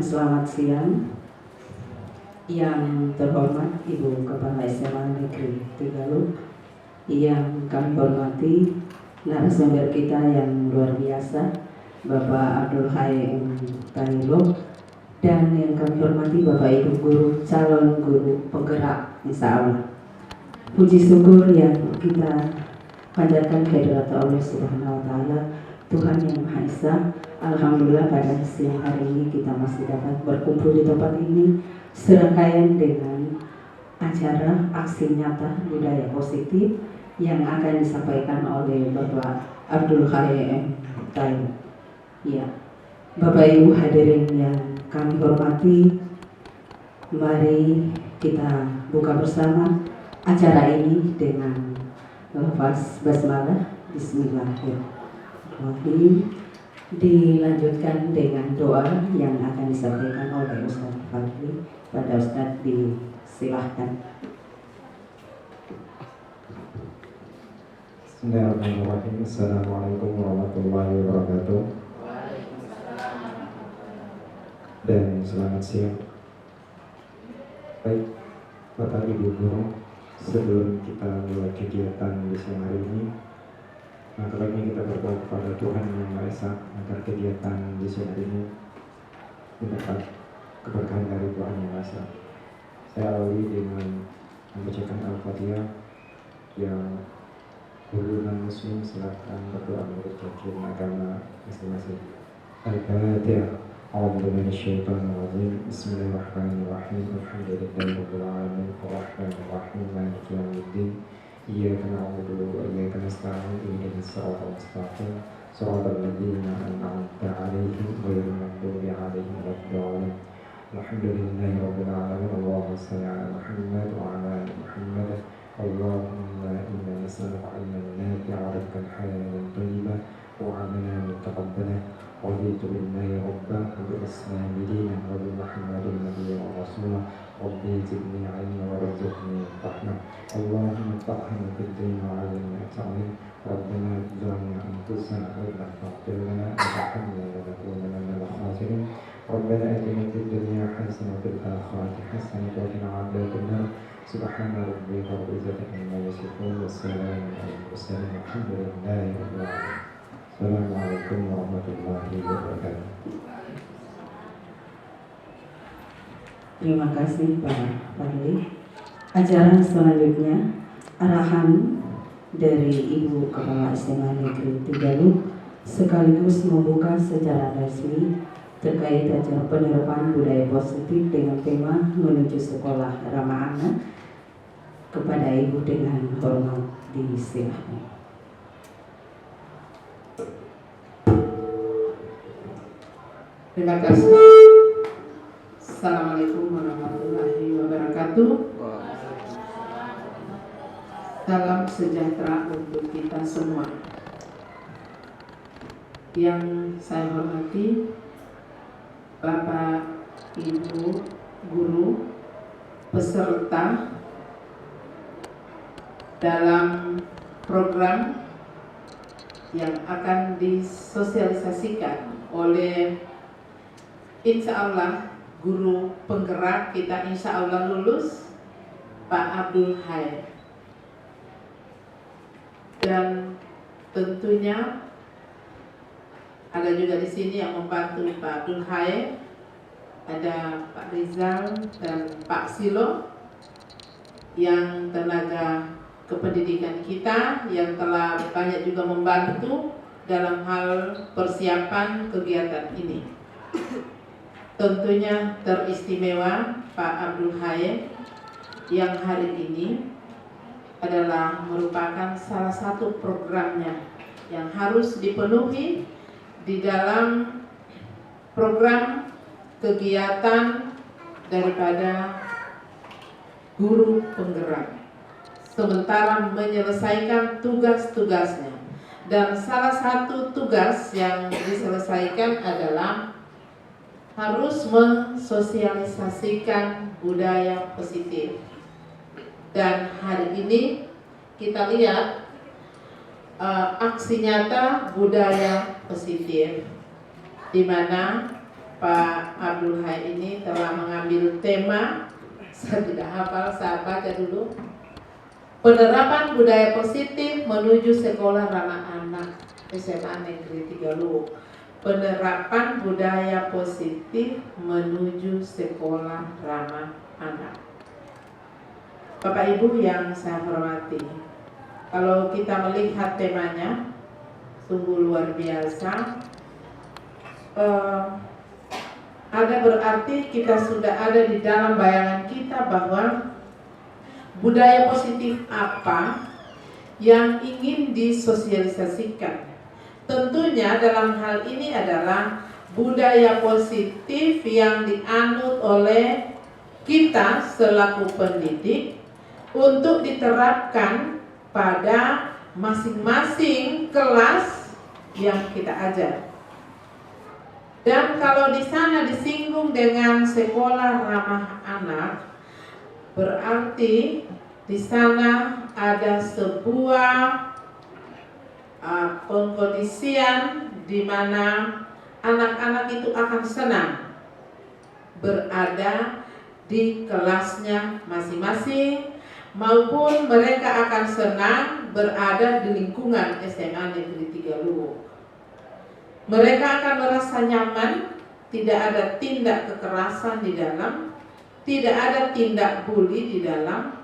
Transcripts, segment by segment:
selamat siang. Yang terhormat Ibu Kepala SMA Negeri Tegaluh, yang kami hormati narasumber kita yang luar biasa, Bapak Abdul Hai Tahilo, dan yang kami hormati Bapak Ibu Guru, calon guru penggerak, insya Allah. Puji syukur yang kita panjatkan kehadirat Allah Subhanahu wa Ta'ala, Tuhan yang Maha Esa. Alhamdulillah pada siang hari ini kita masih dapat berkumpul di tempat ini serangkaian dengan acara aksi nyata budaya positif yang akan disampaikan oleh Bapak Abdul Hai Tahilo. Ya, Bapak Ibu hadirin yang kami hormati, mari kita buka bersama acara ini dengan lafaz basmalah. Bismillahirrahmanirrahim. Dilanjutkan dengan doa yang akan disampaikan oleh Ustaz Fadli. Pada Ustaz disilahkan. Bismillahirrahmanirrahim. Assalamualaikum warahmatullahi wabarakatuh. Dan selamat siang. Baik, Bapak Ibu Guru, sebelum kita mulai kegiatan di siang hari ini, maka ini kita berdoa kepada Tuhan Yang Maha Esa agar kegiatan di siang hari ini mendapat keberkahan dari Tuhan Yang Maha Esa. Saya awali dengan membacakan Al-Fatihah. Yang guru non muslim silakan berdoa menurut keyakinan agama masing-masing. Al-Fatihah. A'udzu minasyaitonir rajim. Bismillahirrahmanirrahim. Alhamdulillahirabbil alamin. Arrahmanir rahim. Maliki yaumiddin. Iyyaka na'budu wa iyyaka nasta'in. Ihdinas siratal mustaqim. Shiratal ladzina an'amta 'alaihim ghairil maghdubi 'alaihim waladdallin. Alhamdulillahirabbil alamin. Allahumma shalli 'ala Muhammad wa 'ala ali Muhammad. Allahumma inna nas'aluka 'ilman nafi'an wa rizqan halalan thayyiban wa 'amalan mutaqabbalan. رضيت بالله ربا وبالإسلام دينا وبمحمد نبيا ورسولا. ربي زدني علما وارزقني فهما. اللهم فقهنا في الدين وعلمنا التعليم. ربنا ظلمنا أنفسنا وإن لم تغفر لنا وترحمنا لنكونن من الخاسرين. ربنا آتنا في الدنيا حسنة وفي الآخرة حسنة وقنا عذاب النار. سبحان ربك رب العزة عما يصفون والسلام على المرسلين والحمد لله رب العالمين. Assalamualaikum warahmatullahi wabarakatuh. Terima kasih Pak Fadli. Acara selanjutnya arahan dari Ibu Kepala SMA Negeri Tegaluh sekaligus membuka secara resmi terkait acara penerapan budaya positif dengan tema menuju sekolah ramah anak. Kepada Ibu dengan hormat disilahkan. Terima kasih. Assalamualaikum warahmatullahi wabarakatuh. Salam sejahtera untuk kita semua. Yang saya hormati Bapak, Ibu, Guru, peserta dalam program yang akan disosialisasikan oleh insya Allah guru penggerak kita, insya Allah lulus, Pak Abdul Hai. Dan tentunya ada juga di sini yang membantu Pak Abdul Hai, ada Pak Rizal dan Pak Silo yang tenaga kependidikan kita yang telah banyak juga membantu dalam hal persiapan kegiatan ini. Tentunya teristimewa Pak Abdul Hai yang hari ini adalah merupakan salah satu programnya yang harus dipenuhi di dalam program kegiatan daripada guru penggerak sementara menyelesaikan tugas-tugasnya. Dan salah satu tugas yang diselesaikan adalah harus mensosialisasikan budaya positif. Dan hari ini kita lihat aksi nyata budaya positif, di mana Pak Abdul Hai ini telah mengambil tema, saya tidak hafal, saya baca dulu. Penerapan budaya positif menuju sekolah ramah anak SMA Negeri 3 Luwuk. Penerapan budaya positif menuju sekolah ramah anak. Bapak Ibu yang saya hormati, kalau kita melihat temanya sungguh luar biasa. Ada berarti kita sudah ada di dalam bayangan kita bahwa budaya positif apa yang ingin disosialisasikan. Tentunya dalam hal ini adalah budaya positif yang dianut oleh kita selaku pendidik untuk diterapkan pada masing-masing kelas yang kita ajar. Dan kalau di sana disinggung dengan sekolah ramah anak, berarti di sana ada sebuah pengkondisian di mana anak-anak itu akan senang berada di kelasnya masing-masing, maupun mereka akan senang berada di lingkungan SMA Negeri 3 Luwuk. Mereka akan merasa nyaman, tidak ada tindak kekerasan di dalam, tidak ada tindak bully di dalam,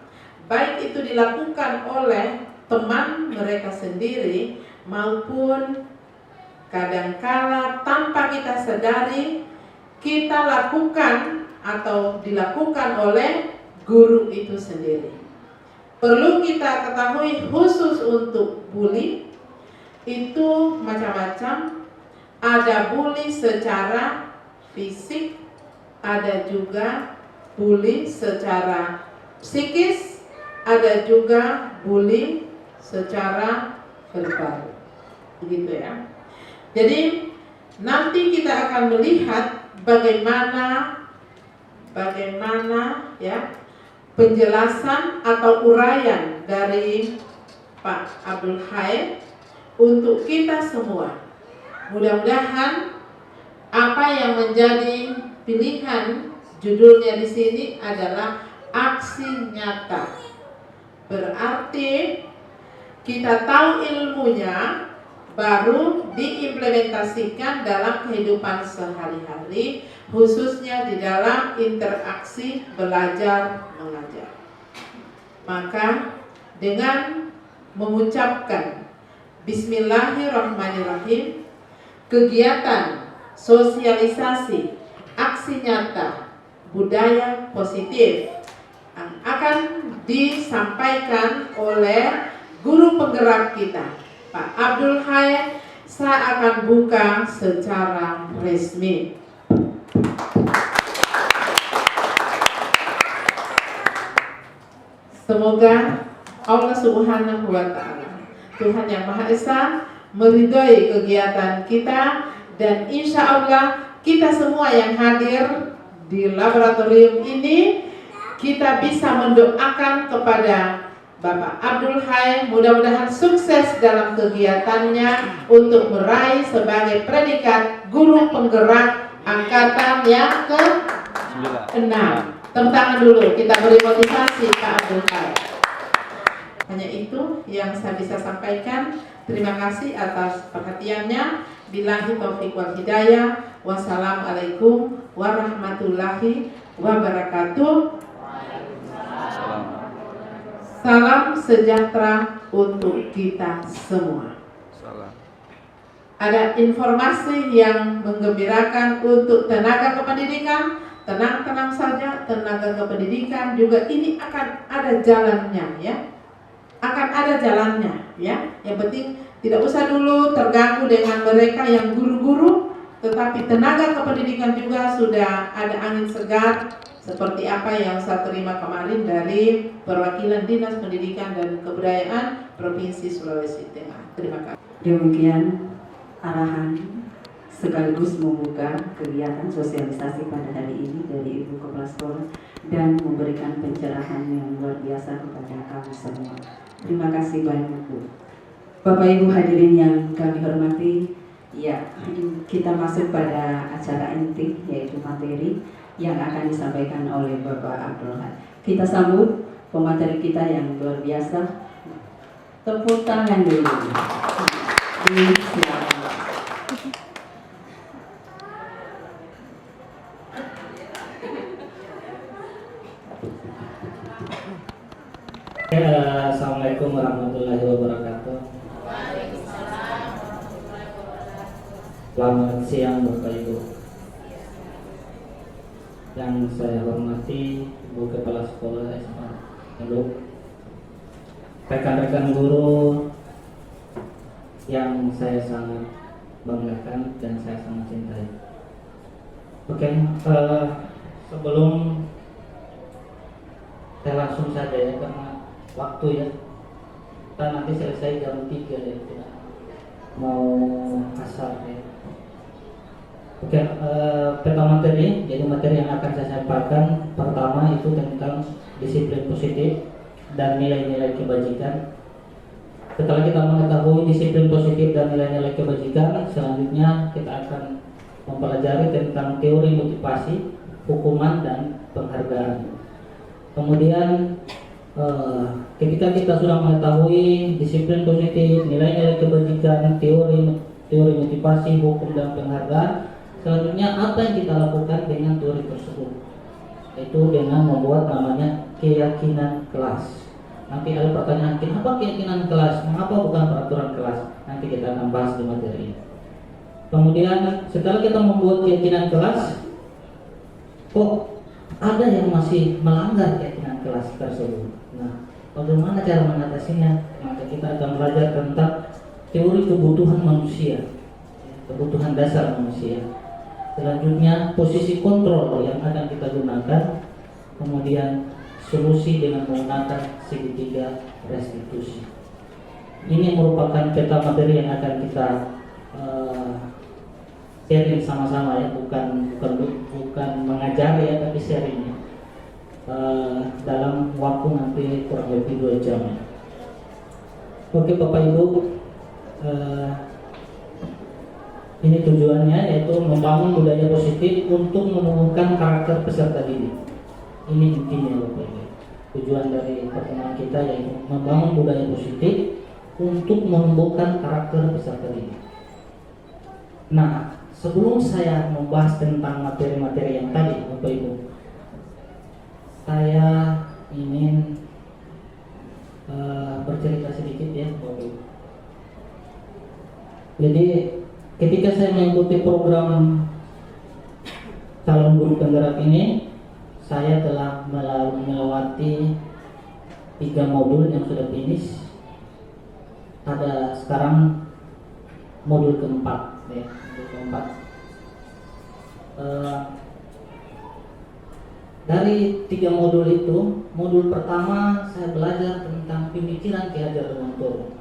baik itu dilakukan oleh teman mereka sendiri maupun kadangkala tanpa kita sadari kita lakukan atau dilakukan oleh guru itu sendiri. Perlu kita ketahui khusus untuk bully itu macam-macam. Ada bully secara fisik, ada juga bully secara psikis, ada juga bully secara verbal. Begitu ya. Jadi nanti kita akan melihat bagaimana ya penjelasan atau uraian dari Pak Abdul Hai untuk kita semua. Mudah-mudahan apa yang menjadi pilihan judulnya di sini adalah aksi nyata. Berarti kita tahu ilmunya, baru diimplementasikan dalam kehidupan sehari-hari, khususnya di dalam interaksi belajar mengajar. Maka dengan mengucapkan Bismillahirrahmanirrahim, kegiatan sosialisasi aksi nyata budaya positif akan disampaikan oleh guru penggerak kita, Pak Abdul Hai. Saya akan buka secara resmi. Semoga Allah Subhanahu wa Ta'ala, Tuhan yang Maha Esa, meridhoi kegiatan kita, dan insya Allah kita semua yang hadir di laboratorium ini kita bisa mendoakan kepada Bapak Abdul Hai, mudah-mudahan sukses dalam kegiatannya untuk meraih sebagai predikat guru penggerak angkatan yang ke-6. Tepuk tangan dulu, kita beri motivasi Pak Abdul Hai. Hanya itu yang saya bisa sampaikan. Terima kasih atas perhatiannya. Billahi taufiq wal hidayah. Wassalamualaikum warahmatullahi wabarakatuh. Salam sejahtera untuk kita semua. Ada informasi yang menggembirakan untuk tenaga kependidikan. Tenang-tenang saja, tenaga kependidikan juga ini akan ada jalannya ya. Akan ada jalannya ya. Yang penting tidak usah dulu terganggu dengan mereka yang guru-guru, tetapi tenaga kependidikan juga sudah ada angin segar seperti apa yang saya terima kemarin dari perwakilan Dinas Pendidikan dan Kebudayaan Provinsi Sulawesi Tengah. Terima kasih. Demikian arahan sekaligus membuka kegiatan sosialisasi pada hari ini dari Ibu Kepala Sekolah dan memberikan pencerahan yang luar biasa kepada kami semua. Terima kasih banyak Bu. Bapak Ibu hadirin yang kami hormati, Ya, kita masuk pada acara inti, yaitu materi yang akan disampaikan oleh Bapak Abdul Had. Kita sambut pemateri kita yang luar biasa. Tepuk tangan dulu. Silakan. Assalamualaikum warahmatullahi wabarakatuh. Selamat siang Bapak Ibu. Yang saya hormati Ibu Kepala Sekolah SMA Teluk, rekan-rekan guru yang saya sangat banggakan dan saya sangat cintai. Oke, sebelum saya langsung saja ya, karena waktu ya, kita nanti selesai jam 3 ya, tidak mau asar ya. Oke, peta materi, jadi materi yang akan saya sampaikan pertama itu tentang disiplin positif dan nilai-nilai kebajikan. Setelah kita mengetahui disiplin positif dan nilai-nilai kebajikan, selanjutnya kita akan mempelajari tentang teori motivasi, hukuman, dan penghargaan. Kemudian ketika kita sudah mengetahui disiplin positif, nilai-nilai kebajikan, teori motivasi, hukum, dan penghargaan, selanjutnya apa yang kita lakukan dengan teori tersebut, yaitu dengan membuat namanya keyakinan kelas. Nanti ada pertanyaan, kenapa keyakinan kelas? Mengapa bukan peraturan kelas? Nanti kita akan bahas di materi ini. Kemudian setelah kita membuat keyakinan kelas, kok ada yang masih melanggar keyakinan kelas tersebut. Nah, bagaimana cara mengatasinya? Maka kita akan belajar tentang teori kebutuhan manusia, kebutuhan dasar manusia. Selanjutnya posisi kontrol yang akan kita gunakan. Kemudian solusi dengan menggunakan segitiga restitusi. Ini merupakan peta materi yang akan kita sharing sama-sama ya, bukan mengajar ya, tapi sharing ya. Dalam waktu nanti kurang lebih 2 jam ya. Oke Bapak Ibu, ini tujuannya yaitu membangun budaya positif untuk menumbuhkan karakter peserta didik. Ini intinya Bapak Ibu. Tujuan dari pertemuan kita yaitu membangun budaya positif untuk menumbuhkan karakter peserta didik. Nah, sebelum saya membahas tentang materi-materi yang tadi Bapak Ibu, saya ingin bercerita sedikit ya Bapak Ibu. Jadi ketika saya mengikuti program calon guru penggerak ini, saya telah melewati 3 modul yang sudah finish. Ada sekarang modul keempat ya, modul keempat. Dari 3 modul itu, modul pertama saya belajar tentang pemikiran Ki Hajar Dewantoro.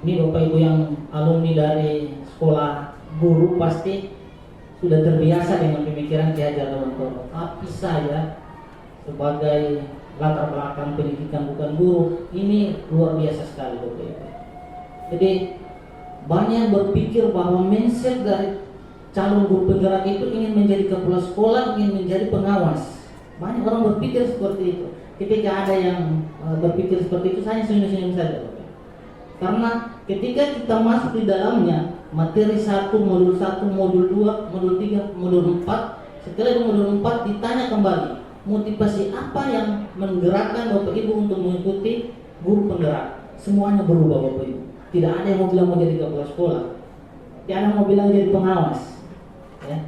Ini Bapak Ibu yang alumni dari sekolah guru pasti sudah terbiasa dengan pemikiran Ki Hajar Dewantoro. Tapi saya sebagai latar belakang pendidikan bukan guru, ini luar biasa sekali Bapak Ibu. Jadi banyak berpikir bahwa mindset dari calon guru penggerak itu ingin menjadi kepala sekolah, ingin menjadi pengawas. Banyak orang berpikir seperti itu. Ketika ada yang berpikir seperti itu, saya senyum-senyum saja Bapak. Karena ketika kita masuk di dalamnya, materi 1, modul 1, modul 2, modul 3, modul 4, setelah itu modul 4 ditanya kembali motivasi apa yang menggerakkan Bapak Ibu untuk mengikuti guru penggerak. Semuanya berubah Bapak Ibu. Tidak ada yang mau bilang mau jadi kepala sekolah, tidak ada yang mau bilang jadi pengawas ya.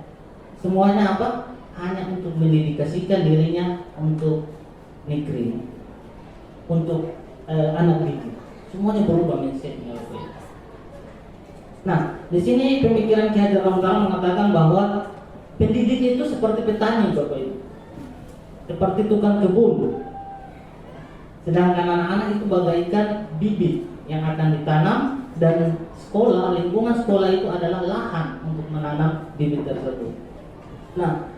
Semuanya apa? Hanya untuk mendedikasikan dirinya untuk negeri, untuk anak didik. Semuanya berubah mindsetnya. Nah, di sini pemikiran Ki Hajar Dewantoro mengatakan bahwa pendidik itu seperti petani Bapak Ibu, seperti tukang kebun. Sedangkan anak-anak itu bagaikan bibit yang akan ditanam, dan sekolah, lingkungan sekolah itu adalah lahan untuk menanam bibit tersebut. Nah,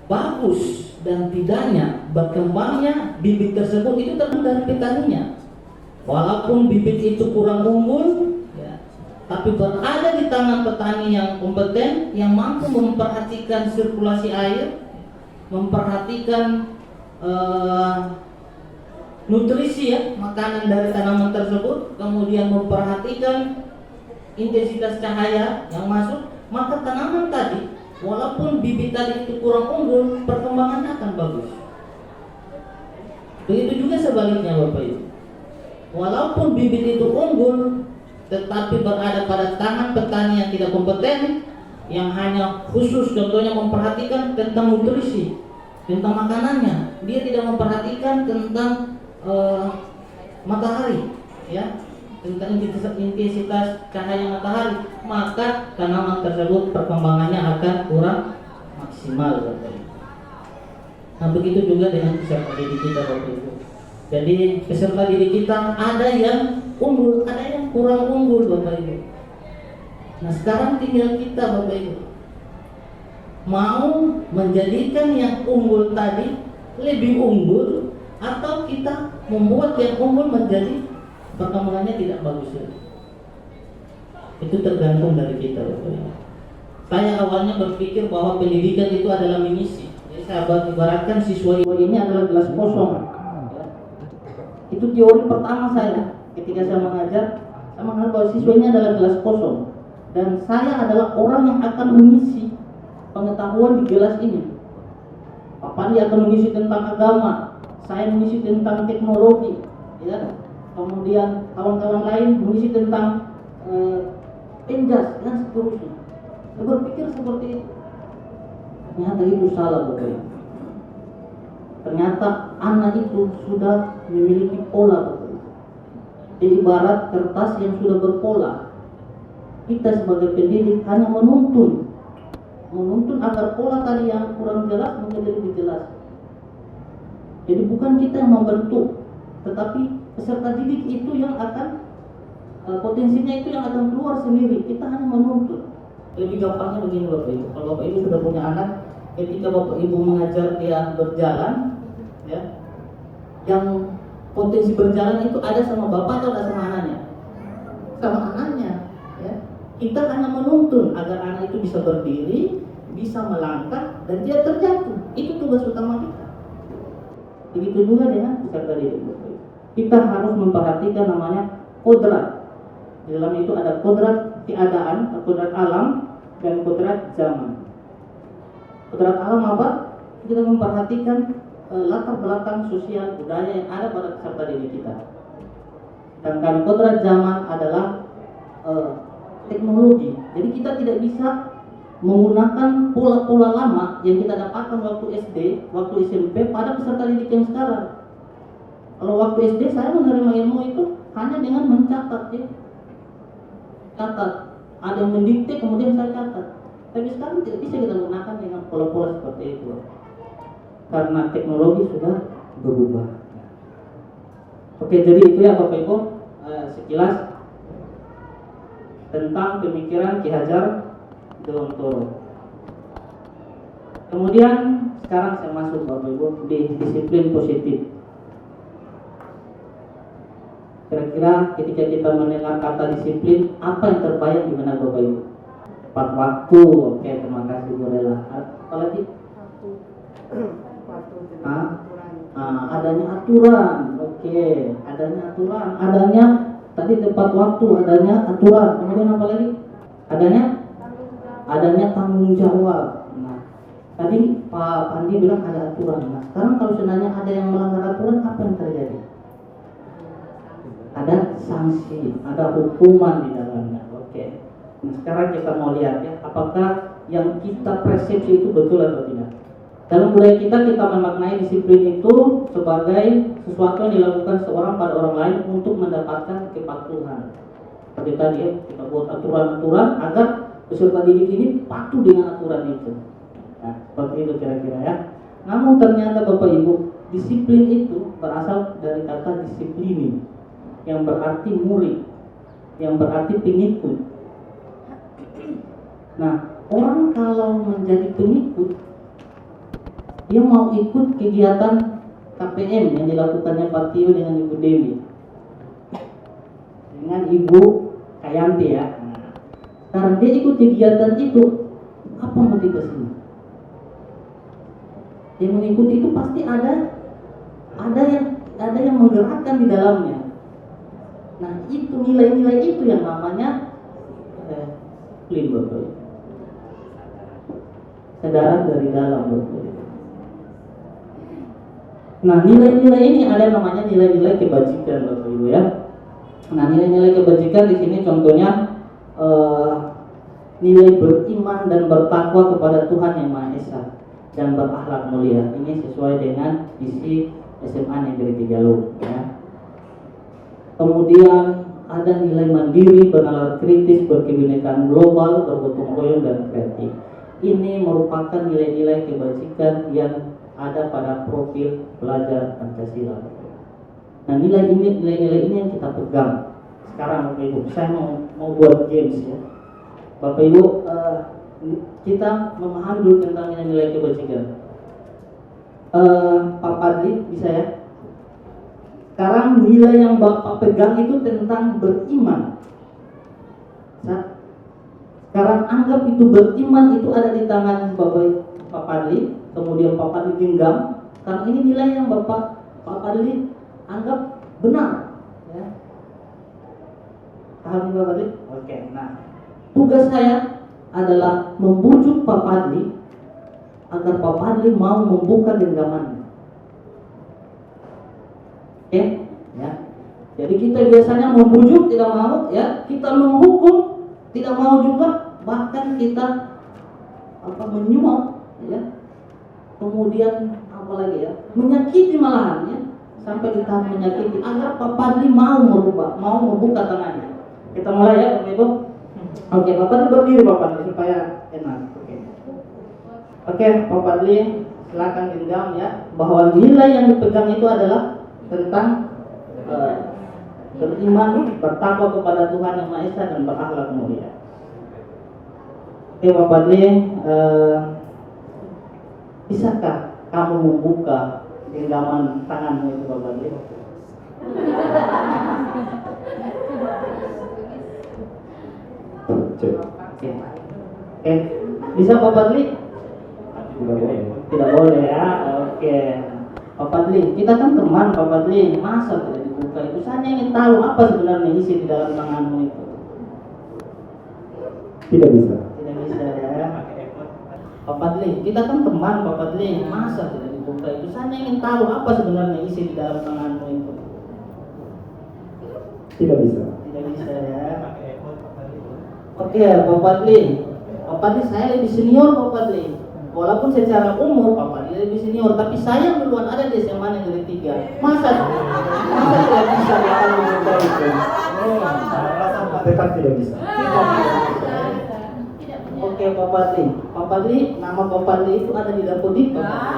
bagus dan tidaknya berkembangnya bibit tersebut itu tergantung dari petaninya. Walaupun bibit itu kurang unggul, ya, tapi berada di tangan petani yang kompeten, yang mampu memperhatikan sirkulasi air, memperhatikan nutrisi ya, makanan dari tanaman tersebut, kemudian memperhatikan intensitas cahaya yang masuk, maka tanaman tadi walaupun bibit tadi itu kurang unggul, perkembangannya akan bagus. Begitu juga sebaliknya Bapak Ibu. Walaupun bibit itu unggul, tetapi berada pada tangan petani yang tidak kompeten, yang hanya khusus contohnya memperhatikan tentang nutrisi, tentang makanannya, dia tidak memperhatikan tentang matahari, ya, tentang intensitas cahaya matahari, maka tanaman tersebut perkembangannya akan kurang maksimal, Bapak Ibu. Nah, begitu juga dengan peserta didik kita, Bapak Ibu. Jadi peserta didik kita ada yang unggul, ada yang kurang unggul, Bapak Ibu. Nah, sekarang tinggal kita, Bapak Ibu, mau menjadikan yang unggul tadi lebih unggul, atau kita membuat yang unggul menjadi perkembangannya tidak bagus lagi. Itu tergantung dari kita, Bapak Ibu. Saya awalnya berpikir bahwa pendidikan itu adalah misi. Jadi saya ibaratkan siswa ini adalah gelas kosong. Itu teori pertama saya ketika saya mengajar bahwa siswa ini adalah gelas kosong, dan saya adalah orang yang akan mengisi pengetahuan di gelas ini. Pak Pandi akan mengisi tentang agama, saya mengisi tentang teknologi, ya. Kemudian kawan-kawan lain mengisi tentang penjas dan seterusnya. Saya berpikir seperti itu. Ternyata itu salah, Bapak Ibu. Ternyata anak itu sudah memiliki pola, Bapak Ibu. Jadi ibarat kertas yang sudah berpola. Kita sebagai pendidik hanya menuntun agar pola tadi yang kurang jelas menjadi lebih jelas. Jadi bukan kita yang membentuk, tetapi peserta didik itu yang akan potensinya itu yang akan keluar sendiri. Kita hanya menuntun. Lebih gampangnya begini, Bapak Ibu. Kalau Bapak Ibu sudah punya anak, ketika Bapak Ibu mengajar dia berjalan, ya, yang potensi berjalan itu ada sama bapak atau ada sama anaknya? Sama anaknya, ya. Kita hanya menuntun agar anak itu bisa berdiri, bisa melangkah, dan dia terjatuh. Itu tugas utama kita. Begitu juga dengan peserta didik. Kita harus memperhatikan namanya kodrat. Di dalam itu ada kodrat keadaan, kodrat alam, dan kodrat zaman. Kodrat alam apa? Kita memperhatikan latar belakang sosial budaya yang ada pada peserta didik kita. Sedangkan kodrat zaman adalah teknologi. Jadi kita tidak bisa menggunakan pola-pola lama yang kita dapatkan waktu SD, waktu SMP pada peserta didik yang sekarang. Kalau waktu SD saya menerima ilmu itu hanya dengan mencatat, ya. Catat. Ada yang mendikte kemudian saya catat. Tapi sekarang tidak bisa kita gunakan dengan pola-pola seperti itu. Karena teknologi sudah berubah. Oke, jadi itu ya Bapak Ibu, sekilas tentang pemikiran Ki Hajar Dewantoro. Kemudian sekarang saya masuk Bapak Ibu di disiplin positif. Kira-kira ketika kita mendengar kata disiplin, apa yang terbayang di benak Bapak Ibu? Tepat waktu. Oke, terima kasih Bu Rela. Apalagi? Adanya aturan. Oke, adanya aturan. Adanya tadi tepat waktu, adanya aturan. Kemudian apa lagi? Adanya tanggung jawab. Nah, tadi Pak Pandi bilang ada aturan. Nah, sekarang kalau sebenarnya ada yang melanggar aturan, apa yang terjadi? Ada sanksi, ada hukuman di dalamnya. Oke. Nah, sekarang kita mau lihat ya, apakah yang kita persepsi itu betul atau tidak. Dalam budaya kita memaknai disiplin itu sebagai sesuatu yang dilakukan seorang pada orang lain untuk mendapatkan kepatuhan. Seperti tadi ya, kita buat aturan-aturan agar peserta didik ini patuh dengan aturan itu. Nah, seperti itu kira-kira ya. Namun ternyata Bapak Ibu, disiplin itu berasal dari kata disiplini, yang berarti murid, yang berarti pengikut. Nah, orang kalau menjadi pengikut, dia mau ikut kegiatan KPM yang dilakukannya Pak Tio dengan Ibu Dewi, dengan Ibu Kayanti ya. Nah, Karena dia ikut kegiatan itu, apa motivasinya? Yang mengikuti itu pasti ada yang menggerakkan di dalamnya. Nah, itu nilai-nilai itu yang namanya Bapak. Kesadaran dari dalam, Bapak. Nah, nilai-nilai ini ada namanya nilai-nilai kebajikan, Bapak Ibu ya. Nah, nilai-nilai kebajikan di sini contohnya nilai beriman dan bertakwa kepada Tuhan Yang Maha Esa dan berakhlak mulia. Ini sesuai dengan visi SMA Negeri 3 Lu ya. Kemudian ada nilai mandiri, bernalar kritis, berkebinekaan global, bergotong royong dan kreatif. Ini merupakan nilai-nilai kebajikan yang ada pada profil pelajar Pancasila. Nah, nilai-nilai ini yang kita pegang. Sekarang Bapak Ibu, saya mau buat games ya. Bapak Ibu, kita memahami dulu tentang nilai-nilai kebajikan. Pak Padli bisa ya? Sekarang nilai yang Bapak pegang itu tentang beriman. Sekarang anggap itu beriman itu ada di tangan Pak Padli, kemudian Pak Padli genggam. Karena ini nilai yang Pak Padli anggap benar. Ya. Paham Pak Padli? Oke. Nah, tugas saya adalah membujuk Pak Padli agar Pak Padli mau membuka genggamannya. Oke, ya. Jadi kita biasanya membujuk tidak mau, ya. Kita menghukum tidak mau juga, bahkan kita menyuap, ya. Kemudian apa lagi ya? Menyakiti malahan, ya. Sampai di tahap menyakiti agar Pak Padli mau merubah, mau membuka tangannya. Kita mulai ya, Bapak Ibu. Oke, Pak Padli berdiri Pak Padli supaya enak. Oke, Pak Padli silakan genggam ya, bahwa nilai yang dipegang itu adalah tentang beriman, bertakwa kepada Tuhan Yang Maha Esa dan berakhlak mulia. Oke, Pak Padli, bisakah kamu membuka genggaman tanganmu itu, Pak Padli? Oke, bisa Pak Padli? Tidak boleh ya. Oke. Pak Padli, kita kan teman Pak Padli, masa tidak dibuka itu? Saya ingin tahu apa sebenarnya isi di dalam tanganmu itu. Tidak bisa. Tidak bisa ya. Pak Padli, kita kan teman Pak Padli, masa tidak dibuka itu? Saya ingin tahu apa sebenarnya isi di dalam tanganmu itu. Tidak bisa. Tidak bisa ya. Oke, Pak Padli. Pak Padli, saya lebih senior Pak Padli. Walaupun secara umur Pak Padli lebih senior, tapi saya duluan ada di SMA Negeri 3. Masa tidak bisa ya kalau membuka itu? Tetap tidak bisa. Oke, Pak Padli. Pak Padli, nama Pak Padli itu ada di Dapodik Pak Padli.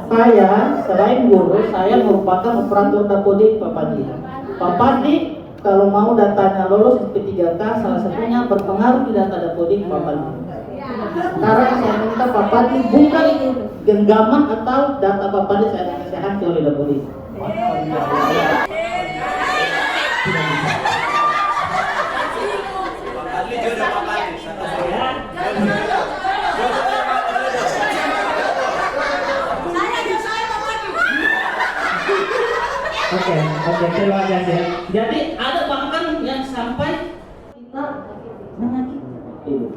Saya selain guru, saya merupakan operator Dapodik Pak Padli. Pak Padli kalau mau datanya lolos P3K, salah satunya berpengaruh di data Dapodik Pak Padli. Sekarang saya minta Pak Padli buka ini genggaman atau data Pak Padli saya sehat oleh Dapodik. Oke, terima kasih. Jadi ada bahkan yang sampai kita menyakiti ibu.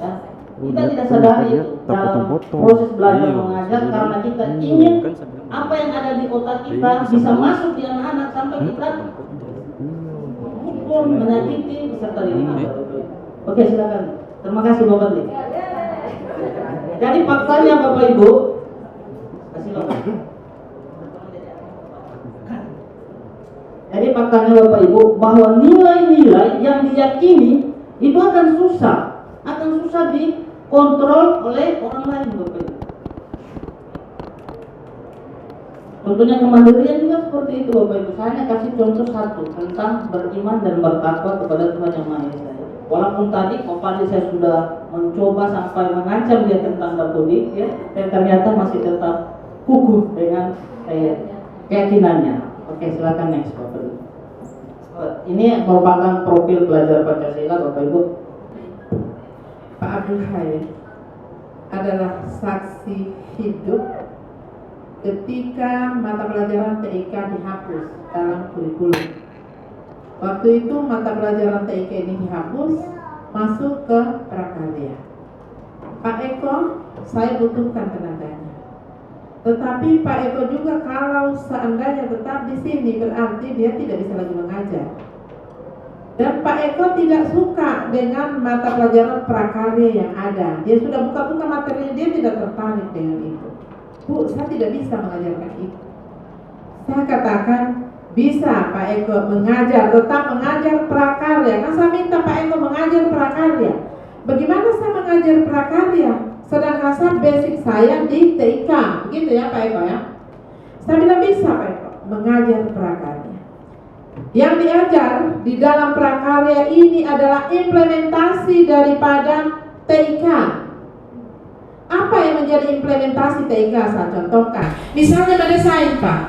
Ya, kita tidak sadari itu dalam proses belajar mengajar karena kita ingin apa yang ada di otak kita bisa masuk di anak-anak sampai kita mukul, menyakiti peserta didik. Oke, silakan. Terima kasih Bapak Ibu. Jadi faktanya Bapak Ibu, kasih Bapak. Jadi faktanya Bapak Ibu bahwa nilai-nilai yang diyakini itu akan susah dikontrol oleh orang lain Bapak Ibu. Tentunya kemandirian juga seperti itu Bapak Ibu. Saya kasih contoh satu tentang beriman dan bertakwa kepada Tuhan Yang Maha Esa. Walaupun tadi Bapak saya sudah mencoba sampai mengancam dia tentang Dapodik, ya, dan ternyata masih tetap kukuh dengan keyakinannya. Oke, silakan next Bapak Ibu. Ini merupakan profil pelajar Pancasila Bapak Ibu. Pak Abdul Khair adalah saksi hidup ketika mata pelajaran TIK dihapus dalam kurikulum. Waktu itu mata pelajaran TIK ini dihapus, masuk ke prakarya. Pak Eko, saya butuhkan tenaganya. Tetapi Pak Eko juga kalau seandainya tetap di sini berarti dia tidak bisa lagi mengajar. Dan Pak Eko tidak suka dengan mata pelajaran prakarya yang ada. Dia sudah buka-buka materinya, dia tidak tertarik dengan itu. Bu, saya tidak bisa mengajarkan itu. Saya katakan, bisa Pak Eko mengajar, tetap mengajar prakarya. Kan saya minta Pak Eko mengajar prakarya. Bagaimana saya mengajar prakarya? Sedangkan saya basic saya di TIK, begitu ya Pak Eko ya. Saya bilang bisa Pak Eko mengajar prakarya. Yang diajar di dalam prakarya ini adalah implementasi daripada TIK. Apa yang menjadi implementasi TIK? Saya contohkan. Misalnya mendesain Pak.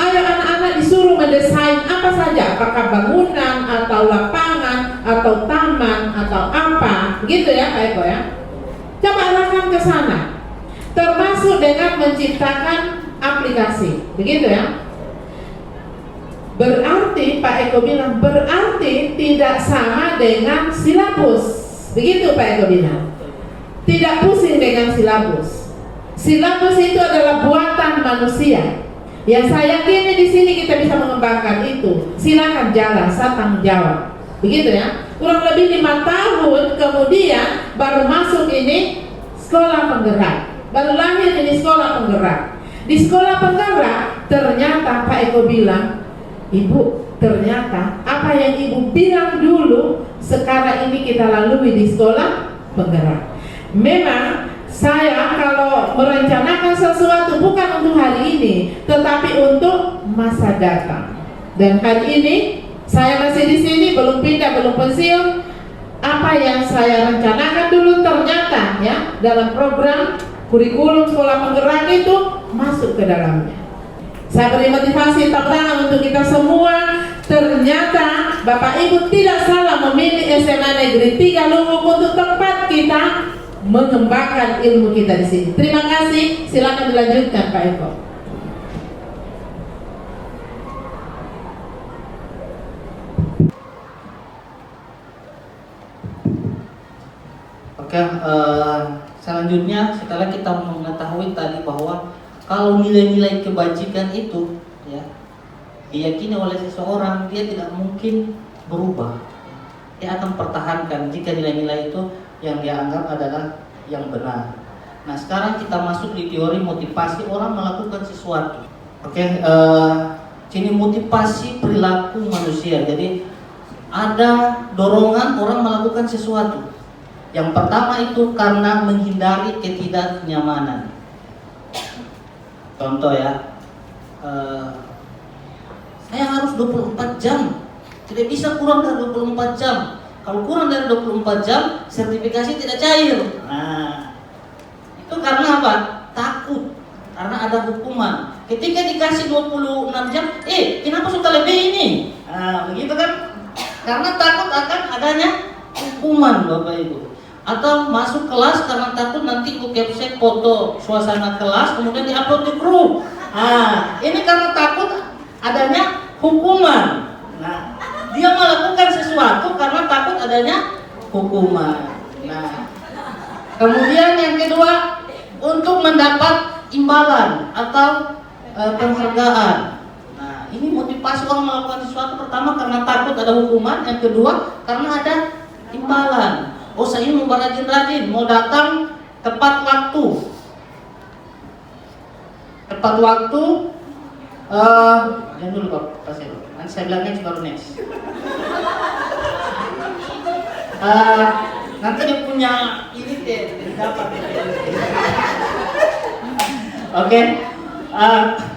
Ayo anak-anak disuruh mendesain apa saja, apakah bangunan atau lapangan atau taman atau apa, gitu ya Pak Eko ya. Coba arahkan ke sana. Termasuk dengan menciptakan aplikasi, begitu ya. Berarti Pak Eko bilang berarti tidak sama dengan silabus, begitu Pak Eko bilang. Tidak pusing dengan silabus. Silabus itu adalah buatan manusia. Yang saya yakini di sini kita bisa mengembangkan itu. Silakan jalan, saya tanggung jawab. Begitu ya. Kurang lebih 5 tahun kemudian baru masuk ini sekolah penggerak. Baru lahir ini sekolah penggerak. Di sekolah penggerak ternyata Pak Eko bilang, Ibu, ternyata apa yang Ibu bilang dulu sekarang ini kita lalui di sekolah penggerak. Memang saya kalau merencanakan sesuatu bukan untuk hari ini, tetapi untuk masa datang. Dan hari ini saya masih di sini, belum pindah, belum pensiun. Apa yang saya rencanakan dulu ternyata ya dalam program kurikulum sekolah penggerak itu masuk ke dalamnya. Saya beri motivasi tantangan untuk kita semua. Ternyata Bapak Ibu tidak salah memilih SMA Negeri 3 Luwuk untuk tempat kita mengembangkan ilmu kita di sini. Terima kasih. Silakan dilanjutkan Pak Eko. Oke, selanjutnya setelah kita mengetahui tadi bahwa kalau nilai-nilai kebajikan itu ya diyakini oleh seseorang, dia tidak mungkin berubah. Dia akan pertahankan jika nilai-nilai itu yang dia anggap adalah yang benar. Nah, sekarang kita masuk di teori motivasi orang melakukan sesuatu. Oke, ini motivasi perilaku manusia. Jadi ada dorongan orang melakukan sesuatu. Yang pertama itu karena menghindari ketidaknyamanan. Contoh ya, saya harus 24 jam, tidak bisa kurang dari 24 jam. Kalau kurang dari 24 jam, sertifikasi tidak cair. Nah, itu karena apa? Takut, karena ada hukuman. Ketika dikasih 26 jam, kenapa suka lebih ini? Nah, begitu kan? Karena takut akan adanya hukuman, Bapak Ibu. Atau masuk kelas karena takut nanti ibu capture foto suasana kelas kemudian diupload di grup. Nah, ini karena takut adanya hukuman. Nah, dia melakukan sesuatu karena takut adanya hukuman. Nah, kemudian yang kedua untuk mendapat imbalan atau penghargaan. Nah, ini motivasi orang melakukan sesuatu pertama karena takut ada hukuman, yang kedua karena ada imbalan. Oh, saya mau rajin-rajin, mau datang tepat waktu. Tepat waktu, jangan dulu Pak Pasir. Nanti saya bilang next baru next. Nanti dia punya ini dapat. Oke.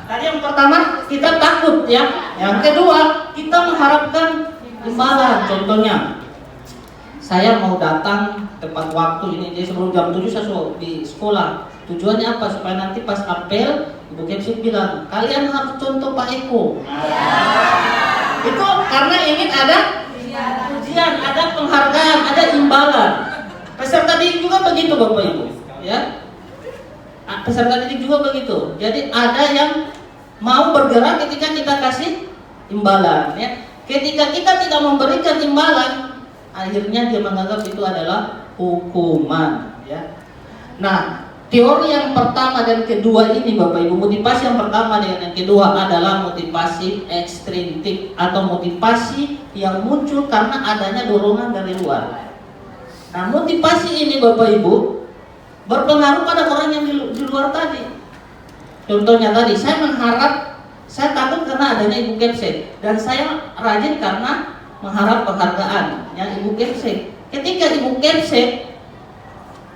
Tadi yang pertama kita takut ya. Yang kedua kita mengharapkan imbalan. Contohnya, saya mau datang tepat waktu ini, jadi sebelum jam 7 saya sudah di sekolah. Tujuannya apa? Supaya nanti pas apel Ibu Kepsi bilang, kalian harus contoh Pak Eko. Nah, itu karena ingin ada ujian, ada penghargaan, ada imbalan. Peserta didik juga begitu Bapak Ibu, ya. Peserta didik juga begitu. Jadi ada yang mau bergerak ketika kita kasih imbalan, ya. Ketika kita tidak memberikan imbalan, akhirnya dia menganggap itu adalah hukuman, ya. Nah, teori yang pertama dan kedua ini Bapak Ibu, motivasi yang pertama dengan yang kedua adalah motivasi ekstrintik atau motivasi yang muncul karena adanya dorongan dari luar. Nah, motivasi ini Bapak Ibu berpengaruh pada orang yang di luar tadi. Contohnya tadi, saya takut karena adanya Ibu Kepsek, dan saya rajin karena mengharap penghargaan yang Ibu Kepsek. Ketika Ibu Kepsek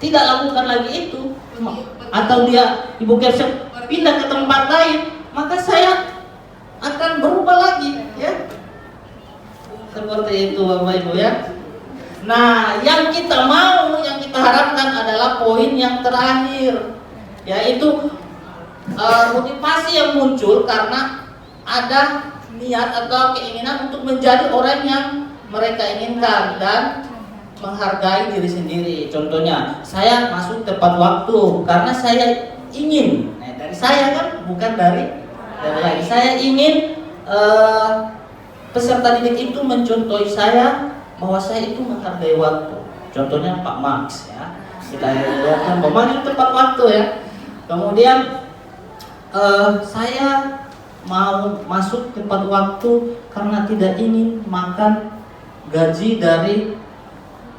tidak lakukan lagi itu, atau dia Ibu Kepsek pindah ke tempat lain, maka saya akan berubah lagi, ya. Seperti itu Bapak Ibu, ya. Nah, yang kita mau, yang kita harapkan adalah poin yang terakhir, yaitu motivasi yang muncul karena ada niat atau keinginan untuk menjadi orang yang mereka inginkan dan menghargai diri sendiri. Contohnya, saya masuk tepat waktu karena saya ingin. Nah, dari saya kan, bukan dari lain. Saya ingin peserta didik itu mencontohi saya bahwa saya itu menghargai waktu. Contohnya Pak Max, ya. Kita lihat Pak Max tepat waktu, ya. Kemudian saya mau masuk tepat waktu karena tidak ingin makan gaji dari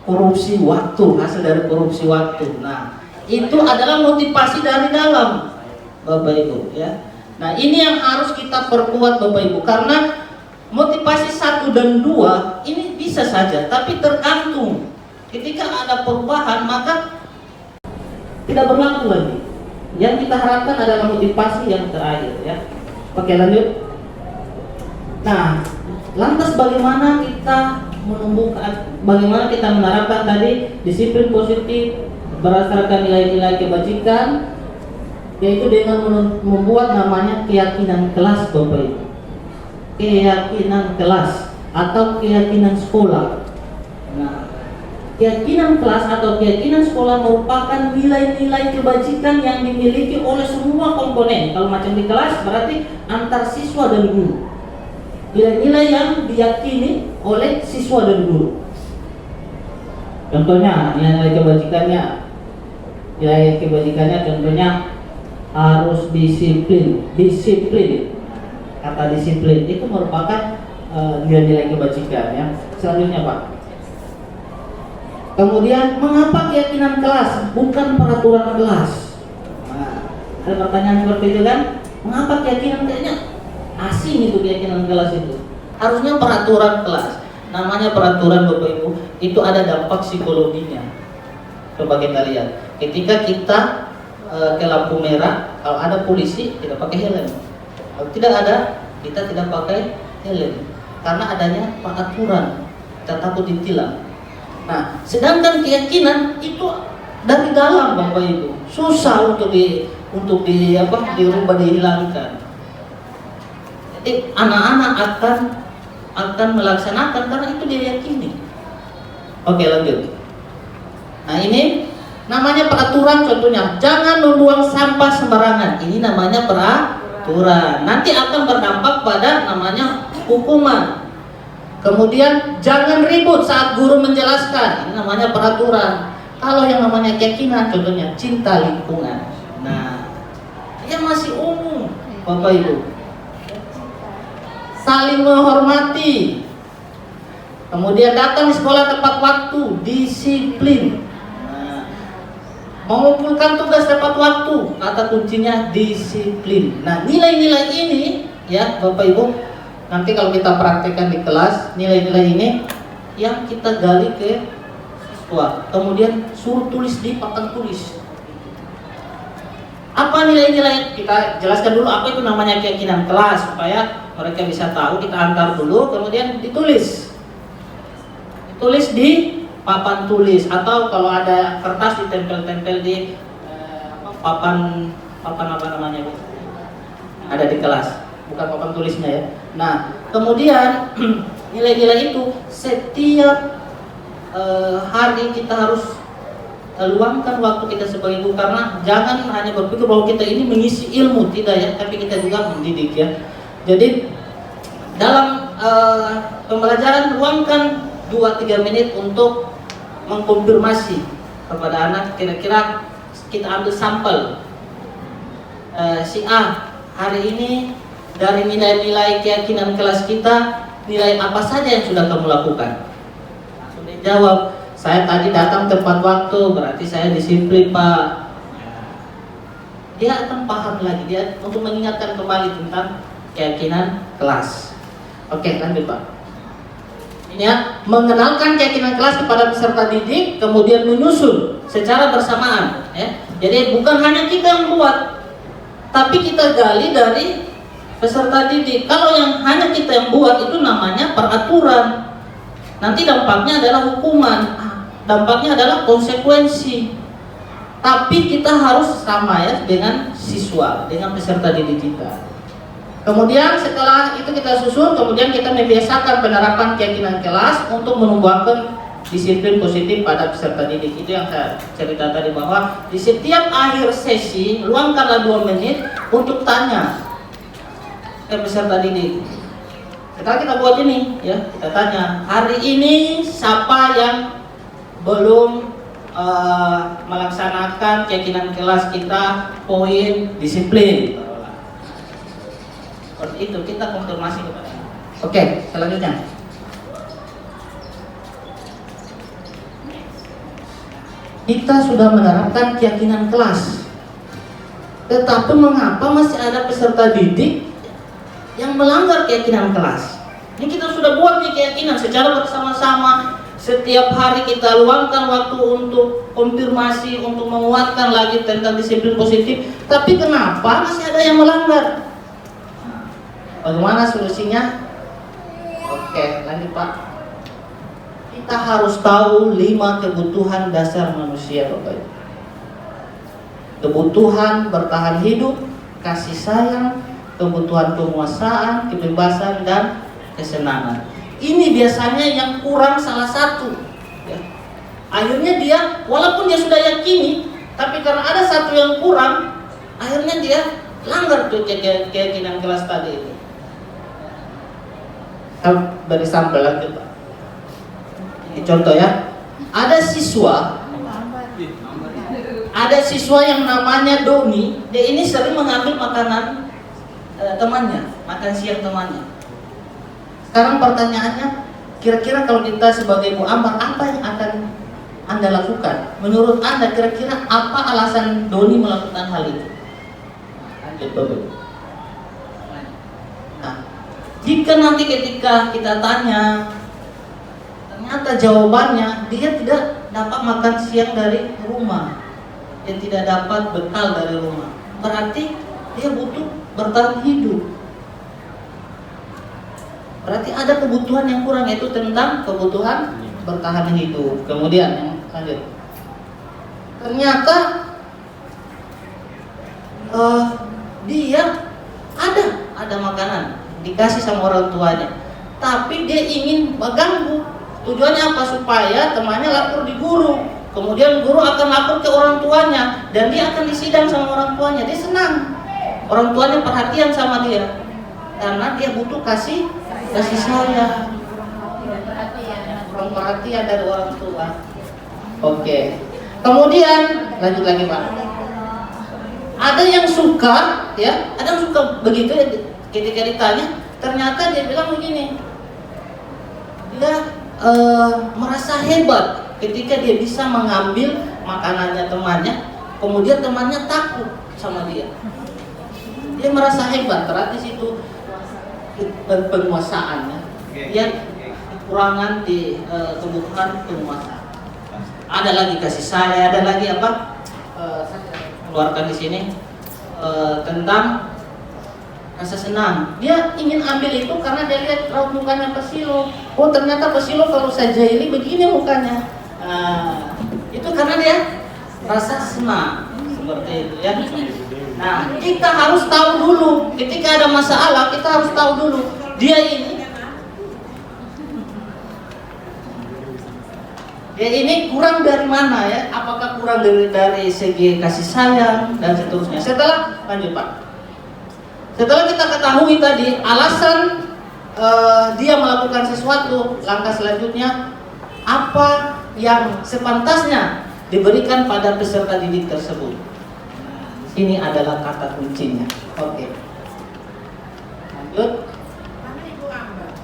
korupsi waktu, hasil dari korupsi waktu. Nah, itu adalah motivasi dari dalam Bapak Ibu, ya. Nah, ini yang harus kita perkuat Bapak Ibu, karena motivasi 1 dan 2 ini bisa saja, tapi tergantung. Ketika ada perubahan maka tidak berlaku lagi. Yang kita harapkan adalah motivasi yang terakhir, ya. Oke, lanjut. Nah, lantas bagaimana kita bagaimana kita menerapkan tadi disiplin positif berdasarkan nilai-nilai kebajikan, yaitu dengan membuat namanya keyakinan kelas Bapak Ibu. Keyakinan kelas atau keyakinan sekolah. Nah, keyakinan kelas atau keyakinan sekolah merupakan nilai-nilai kebajikan yang dimiliki oleh semua komponen. Kalau macam di kelas berarti antar siswa dan guru. Nilai-nilai yang diyakini oleh siswa dan guru. Contohnya, nilai-nilai kebajikannya contohnya harus disiplin. Kata disiplin itu merupakan nilai-nilai kebajikan, ya. Selanjutnya Pak. Kemudian, mengapa keyakinan kelas bukan peraturan kelas? Nah, ada pertanyaan seperti itu kan? Mengapa keyakinan kayaknya asing itu keyakinan kelas itu? Harusnya peraturan kelas. Namanya peraturan Bapak Ibu, itu ada dampak psikologinya. Coba kita lihat. Ketika kita ke lampu merah, kalau ada polisi tidak pakai helm. Kalau tidak ada, kita tidak pakai helm. Karena adanya peraturan, kita takut ditilang. Nah, sedangkan keyakinan itu dari dalam Bapak Ibu, susah untuk dirubah, dihilangkan. Jadi anak-anak akan melaksanakan karena itu dia yakini. Oke, lanjut. Nah, ini namanya peraturan. Contohnya, jangan membuang sampah sembarangan. Ini namanya peraturan. Nanti akan berdampak pada namanya hukuman. Kemudian jangan ribut saat guru menjelaskan. Ini namanya peraturan. Kalau yang namanya keyakinan, contohnya cinta lingkungan. Nah, dia masih umum Bapak Ibu. Saling menghormati. Kemudian datang di sekolah tepat waktu, disiplin. Nah, mengumpulkan tugas tepat waktu, kata kuncinya disiplin. Nah, nilai-nilai ini, ya Bapak Ibu, nanti kalau kita praktekkan di kelas, nilai-nilai ini yang kita gali ke siswa. Kemudian suruh tulis di papan tulis. Apa nilai-nilai? Kita jelaskan dulu apa itu namanya keyakinan kelas supaya mereka bisa tahu. Kita antar dulu, kemudian ditulis. Tulis di papan tulis, atau kalau ada kertas ditempel-tempel di papan apa namanya Bu? Ada di kelas, bukan papan tulisnya ya. Nah, kemudian nilai-nilai itu setiap hari kita harus luangkan waktu kita sebagai guru, karena jangan hanya berpikir bahwa kita ini mengisi ilmu, tidak ya, tapi kita juga mendidik ya. Jadi dalam pembelajaran luangkan 2-3 menit untuk mengkonfirmasi kepada anak, kira-kira kita ambil sampel si A hari ini dari nilai-nilai keyakinan kelas kita, nilai apa saja yang sudah kamu lakukan? Langsung dia jawab, saya tadi datang tepat waktu, berarti saya disiplin Pak. Dia akan paham lagi, dia untuk mengingatkan kembali tentang keyakinan kelas. Oke, lanjut Pak. Ini ya, mengenalkan keyakinan kelas kepada peserta didik, kemudian menyusun secara bersamaan. Ya. Jadi bukan hanya kita yang buat, tapi kita gali dari peserta didik. Kalau yang hanya kita yang buat itu namanya peraturan. Nanti dampaknya adalah hukuman, dampaknya adalah konsekuensi. Tapi kita harus sama ya dengan siswa, dengan peserta didik kita. Kemudian setelah itu kita susun, kemudian kita membiasakan penerapan keyakinan kelas untuk menumbuhkan disiplin positif pada peserta didik. Itu yang saya cerita tadi, bahwa di setiap akhir sesi luangkanlah 2 menit untuk tanya ke peserta didik. Setelah kita buat ini ya, kita tanya, hari ini siapa yang belum melaksanakan keyakinan kelas kita poin disiplin. Seperti itu kita konfirmasi kepada. Oke, selanjutnya. Kita sudah menerapkan keyakinan kelas, tetapi mengapa masih ada peserta didik yang melanggar keyakinan kelas? Ini kita sudah buat nih keyakinan secara bersama-sama. Setiap hari kita luangkan waktu untuk konfirmasi, untuk menguatkan lagi tentang disiplin positif. Tapi kenapa masih ada yang melanggar? Bagaimana solusinya? Oke, lanjut Pak. Kita harus tahu 5 kebutuhan dasar manusia, Bapak Ibu. Kebutuhan bertahan hidup, kasih sayang, kebutuhan penguasaan, kebebasan, dan kesenangan. Ini biasanya yang kurang salah satu ya. Akhirnya dia, walaupun dia sudah yakini, tapi karena ada satu yang kurang, akhirnya dia langgar tuh keyakinan kelas tadi itu. Kita beri sampel lagi Pak. Ini contoh ya. Ada siswa yang namanya Doni. Dia ini sering mengambil makanan temannya, makan siang temannya. Sekarang pertanyaannya, kira-kira kalau kita sebagai mu'ammar, apa yang akan Anda lakukan? Menurut Anda, kira-kira apa alasan Doni melakukan hal itu? Nah, jika nanti ketika kita tanya, ternyata jawabannya dia tidak dapat makan siang dari rumah, dia tidak dapat bekal dari rumah, berarti dia butuh bertahan hidup. Berarti ada kebutuhan yang kurang, yaitu tentang kebutuhan bertahan hidup. Kemudian yang lanjut, ternyata dia ada makanan dikasih sama orang tuanya, tapi dia ingin mengganggu. Tujuannya apa? Supaya temannya lapor di guru, kemudian guru akan lapor ke orang tuanya, dan dia akan disidang sama orang tuanya. Dia senang, orang tuanya perhatian sama dia, karena dia butuh kasih sayang, kurang perhatian dari orang tua. Oke. Kemudian lanjut lagi Pak. Ada yang suka ya, ada yang suka begitu ya, ketika ditanya, ternyata dia bilang begini, dia merasa hebat ketika dia bisa mengambil makanannya temannya, kemudian temannya takut sama dia. Dia merasa hebat, berarti situ penguasaan ya. Dia kekurangan di kebutuhan penguasaan. Ada lagi kasih sayang, ada lagi apa? Saya keluarkan di sini tentang rasa senang. Dia ingin ambil itu karena dia lihat raut mukanya Pesilo. Oh, ternyata Pesilo kalau saya jahili begini mukanya. Itu karena dia rasa senang. seperti itu ya. Nah, kita harus tahu dulu ketika ada masalah, kita harus tahu dulu dia ini kurang dari mana ya? Apakah kurang dari segi kasih sayang dan seterusnya. Setelah lanjut Pak. Setelah kita ketahui tadi alasan dia melakukan sesuatu, langkah selanjutnya apa yang sepantasnya diberikan pada peserta didik tersebut. Ini adalah kata kuncinya. Oke. Lanjut. Mana Ibu Ambar?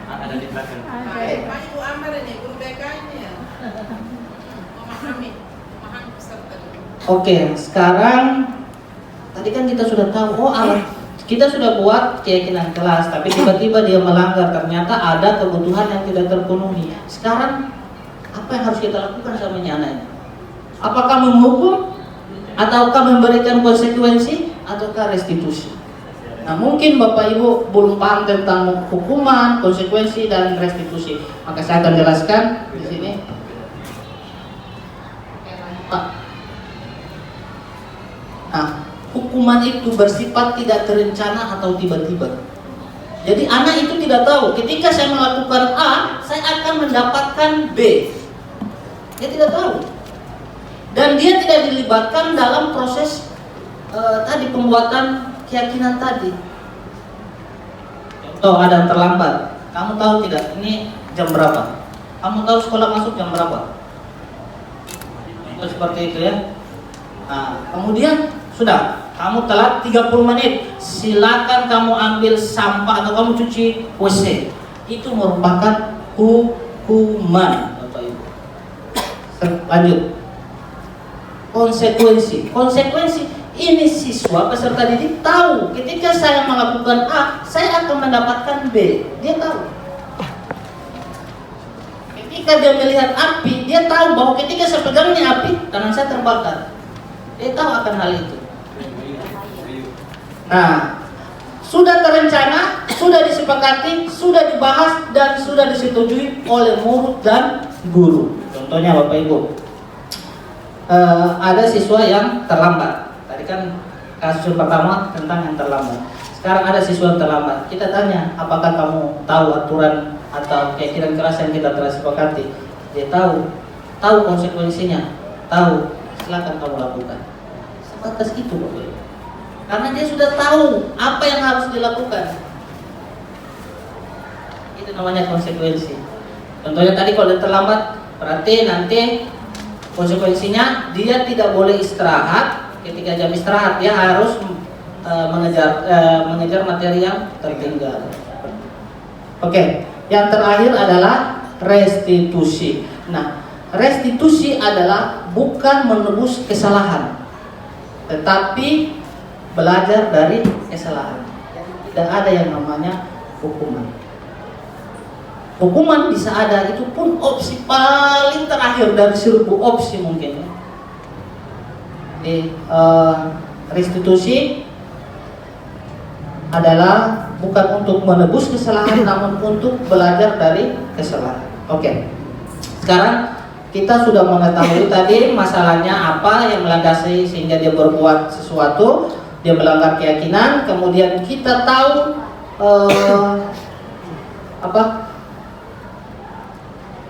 Ada di belakang. Mana Ibu Ambar ini, guru BK ini ya? Memahami peserta. Oke, sekarang tadi kan kita sudah tahu, kita sudah buat keyakinan kelas, tapi tiba-tiba dia melanggar, ternyata ada kebutuhan yang tidak terpenuhi. Sekarang apa yang harus kita lakukan sama anak ini? Apakah menghukum, ataukah memberikan konsekuensi, ataukah restitusi? Nah, mungkin Bapak Ibu belum paham tentang hukuman, konsekuensi, dan restitusi. Maka saya akan jelaskan di sini. Nah, hukuman itu bersifat tidak terencana atau tiba-tiba. Jadi anak itu tidak tahu ketika saya melakukan A, saya akan mendapatkan B. Dia tidak tahu. Dan dia tidak dilibatkan dalam proses tadi pembuatan keyakinan tadi. Contoh, ada yang terlambat. Kamu tahu tidak ini jam berapa? Kamu tahu sekolah masuk jam berapa? Seperti itu ya. Nah, kemudian sudah, kamu telat 30 menit. Silakan kamu ambil sampah atau kamu cuci WC. Itu merupakan hukuman, Bapak Ibu. Lanjut. Konsekuensi ini siswa peserta didik tahu ketika saya melakukan A, saya akan mendapatkan B. Dia tahu. Ketika dia melihat api, dia tahu bahwa ketika saya pegangnya api, tangan saya terbakar. Dia tahu akan hal itu. Nah, sudah terencana, sudah disepakati, sudah dibahas, dan sudah disetujui oleh murid dan guru. Contohnya Bapak Ibu, ada siswa yang terlambat. Tadi kan kasus pertama tentang yang terlambat. Sekarang ada siswa yang terlambat. Kita tanya, apakah kamu tahu aturan atau keyakinan keras yang kita telah sepakati? Dia tahu konsekuensinya, tahu. Silakan kamu lakukan. Sebatas itu, Bapak Ibu. Karena dia sudah tahu apa yang harus dilakukan. Itu namanya konsekuensi. Contohnya tadi kalau dia terlambat, berarti nanti konsekuensinya dia tidak boleh istirahat. Ketika jam istirahat dia harus mengejar materi yang tertinggal. Oke, yang terakhir adalah restitusi. Nah, restitusi adalah bukan menebus kesalahan, tetapi belajar dari kesalahan. Tidak ada yang namanya hukuman. Hukuman bisa ada, itu pun opsi paling terakhir dari seribu opsi mungkin. Di restitusi adalah bukan untuk menebus kesalahan, namun untuk belajar dari kesalahan. Oke. Sekarang kita sudah mengetahui tadi masalahnya apa yang melandasi sehingga dia berbuat sesuatu, dia melanggar keyakinan. Kemudian kita tahu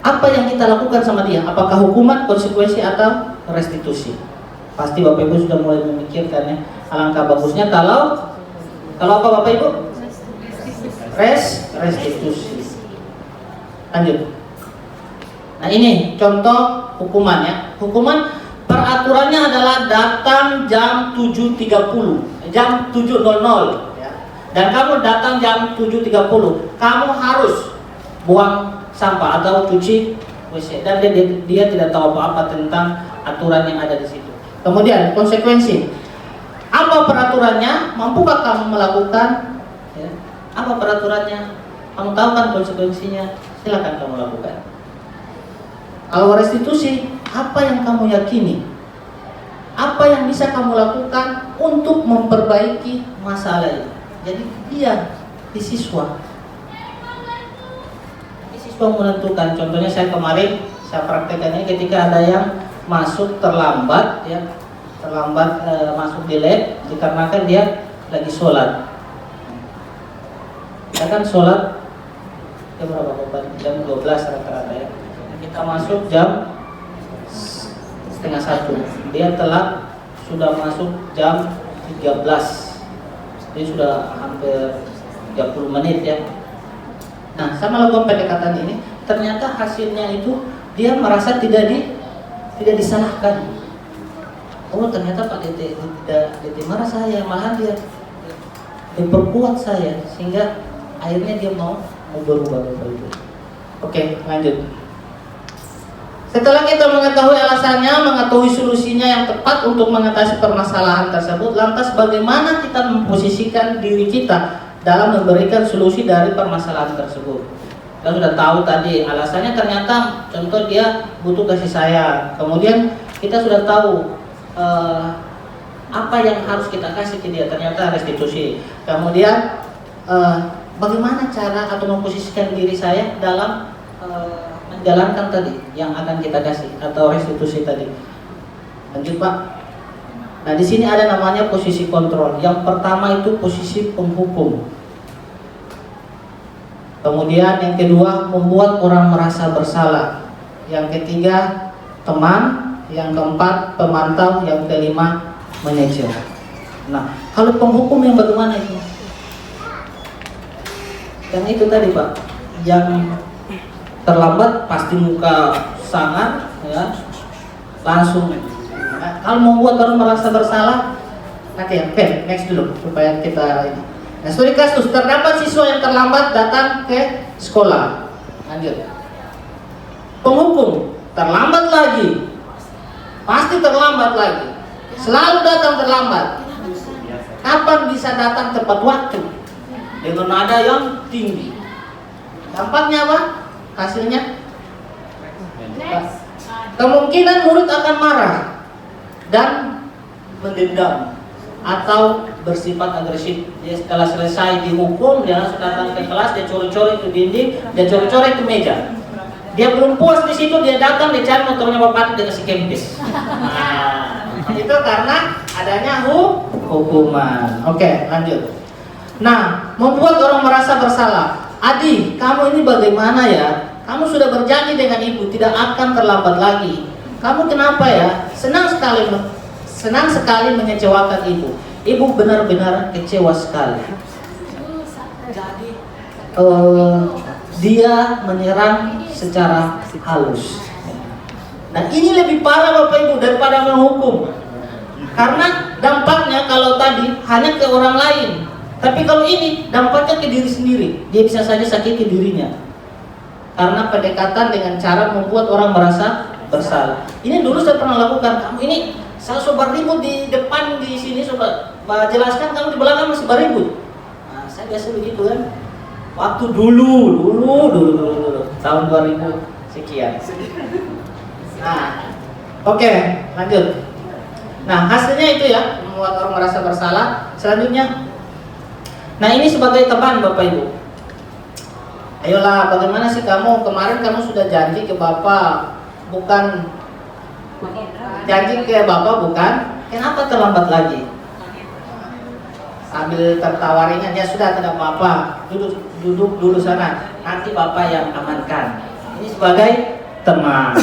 apa yang kita lakukan sama dia, apakah hukuman, konsekuensi, atau restitusi. Pasti Bapak Ibu sudah mulai memikirkan ya. Alangkah bagusnya kalau apa Bapak Ibu? Restitusi. Lanjut. Nah, ini contoh hukuman ya. Hukuman peraturannya adalah datang jam 7.30, jam 7.00 ya. Dan kamu datang jam 7.30, kamu harus buang sampah atau cuci WC, dan dia tidak tahu apa-apa tentang aturan yang ada di situ. Kemudian konsekuensi. Apa peraturannya? Mampukah kamu melakukan? Ya. Apa peraturannya? Kamu tahu kan konsekuensinya? Silakan kamu lakukan. Kalau restitusi, apa yang kamu yakini? Apa yang bisa kamu lakukan untuk memperbaiki masalah ini? Jadi dia di siswa. Di siswa menentukan. Contohnya saya kemarin saya praktekannya ketika ada yang masuk terlambat ya, masuk di lab dikarenakan dia lagi sholat. Kita kan sholat jam berapa Bapak? Jam 12 rata-rata ya. Kita masuk jam setengah 1. Dia telat sudah masuk jam 13. Dia sudah hampir 30 menit ya. Nah, sama lakukan pendekatan ini, ternyata hasilnya itu dia merasa tidak disalahkan. Oh, ternyata Pak DT tidak marah saya, malah dia diperkuat saya, sehingga akhirnya dia mau berubah. Oke, lanjut. Setelah kita mengetahui alasannya, mengetahui solusinya yang tepat untuk mengatasi permasalahan tersebut, lantas bagaimana kita memposisikan diri kita dalam memberikan solusi dari permasalahan tersebut? Kita sudah tahu tadi alasannya, ternyata contoh dia butuh kasih sayang. Kemudian kita sudah tahu apa yang harus kita kasih ke dia, ternyata restitusi. Kemudian bagaimana cara atau memposisikan diri saya dalam menjalankan tadi yang akan kita kasih atau restitusi tadi. Lanjut Pak. Nah, di sini ada namanya posisi kontrol. Yang pertama itu posisi penghukum. Kemudian yang kedua, membuat orang merasa bersalah. Yang ketiga, teman. Yang keempat, pemantau. Yang kelima, manajer. Nah, kalau penghukum yang bagaimana itu? Yang itu tadi Pak, yang terlambat pasti muka sangat ya, langsung. Nah, kalau membuat orang merasa bersalah, nanti ya, oke, next dulu supaya kita ini. Nah, studi kasus, terdapat siswa yang terlambat datang ke sekolah. Lanjut. Penghukum terlambat lagi, pasti terlambat lagi, selalu datang terlambat. Kapan bisa datang tepat waktu dengan nada yang tinggi? Dampaknya apa? Hasilnya kemungkinan murid akan marah dan mendendam atau bersifat agresif. Dia setelah selesai dihukum, dia langsung datang ke kelas, dia curi-curi itu dinding, dia curi-curi itu meja. Dia belum puas di situ, dia datang, dia cari motornya bapak, dia kasih kempis. Nah, itu karena adanya hukuman. Oke, lanjut. Nah, membuat orang merasa bersalah. Adi, kamu ini bagaimana ya? Kamu sudah berjanji dengan ibu tidak akan terlambat lagi. Kamu kenapa ya? Senang sekali mengecewakan ibu. Ibu benar-benar kecewa sekali. Jadi dia menyerang secara halus. Nah, ini lebih parah Bapak Ibu daripada menghukum. Karena dampaknya kalau tadi hanya ke orang lain, tapi kalau ini dampaknya ke diri sendiri. Dia bisa saja sakiti dirinya. Karena pendekatan dengan cara membuat orang merasa bersalah. Ini dulu saya pernah lakukan. Kamu ini saya sobar ribut di depan di sini, coba jelaskan, kamu di belakang masih beribut. Nah, saya biasa begitu kan. Waktu dulu tahun 2000 sekian. Nah, oke, lanjut. Nah, hasilnya itu ya, membuat orang merasa bersalah. Selanjutnya, nah ini sebagai teman Bapak Ibu. Ayolah, bagaimana sih kamu? Kemarin kamu sudah janji ke Bapak, bukan janji ke Bapak bukan? Kenapa terlambat lagi? Sambil tertawa ringan, ya sudah tidak apa-apa, duduk dulu sana, nanti Bapak yang amankan. Ini sebagai teman.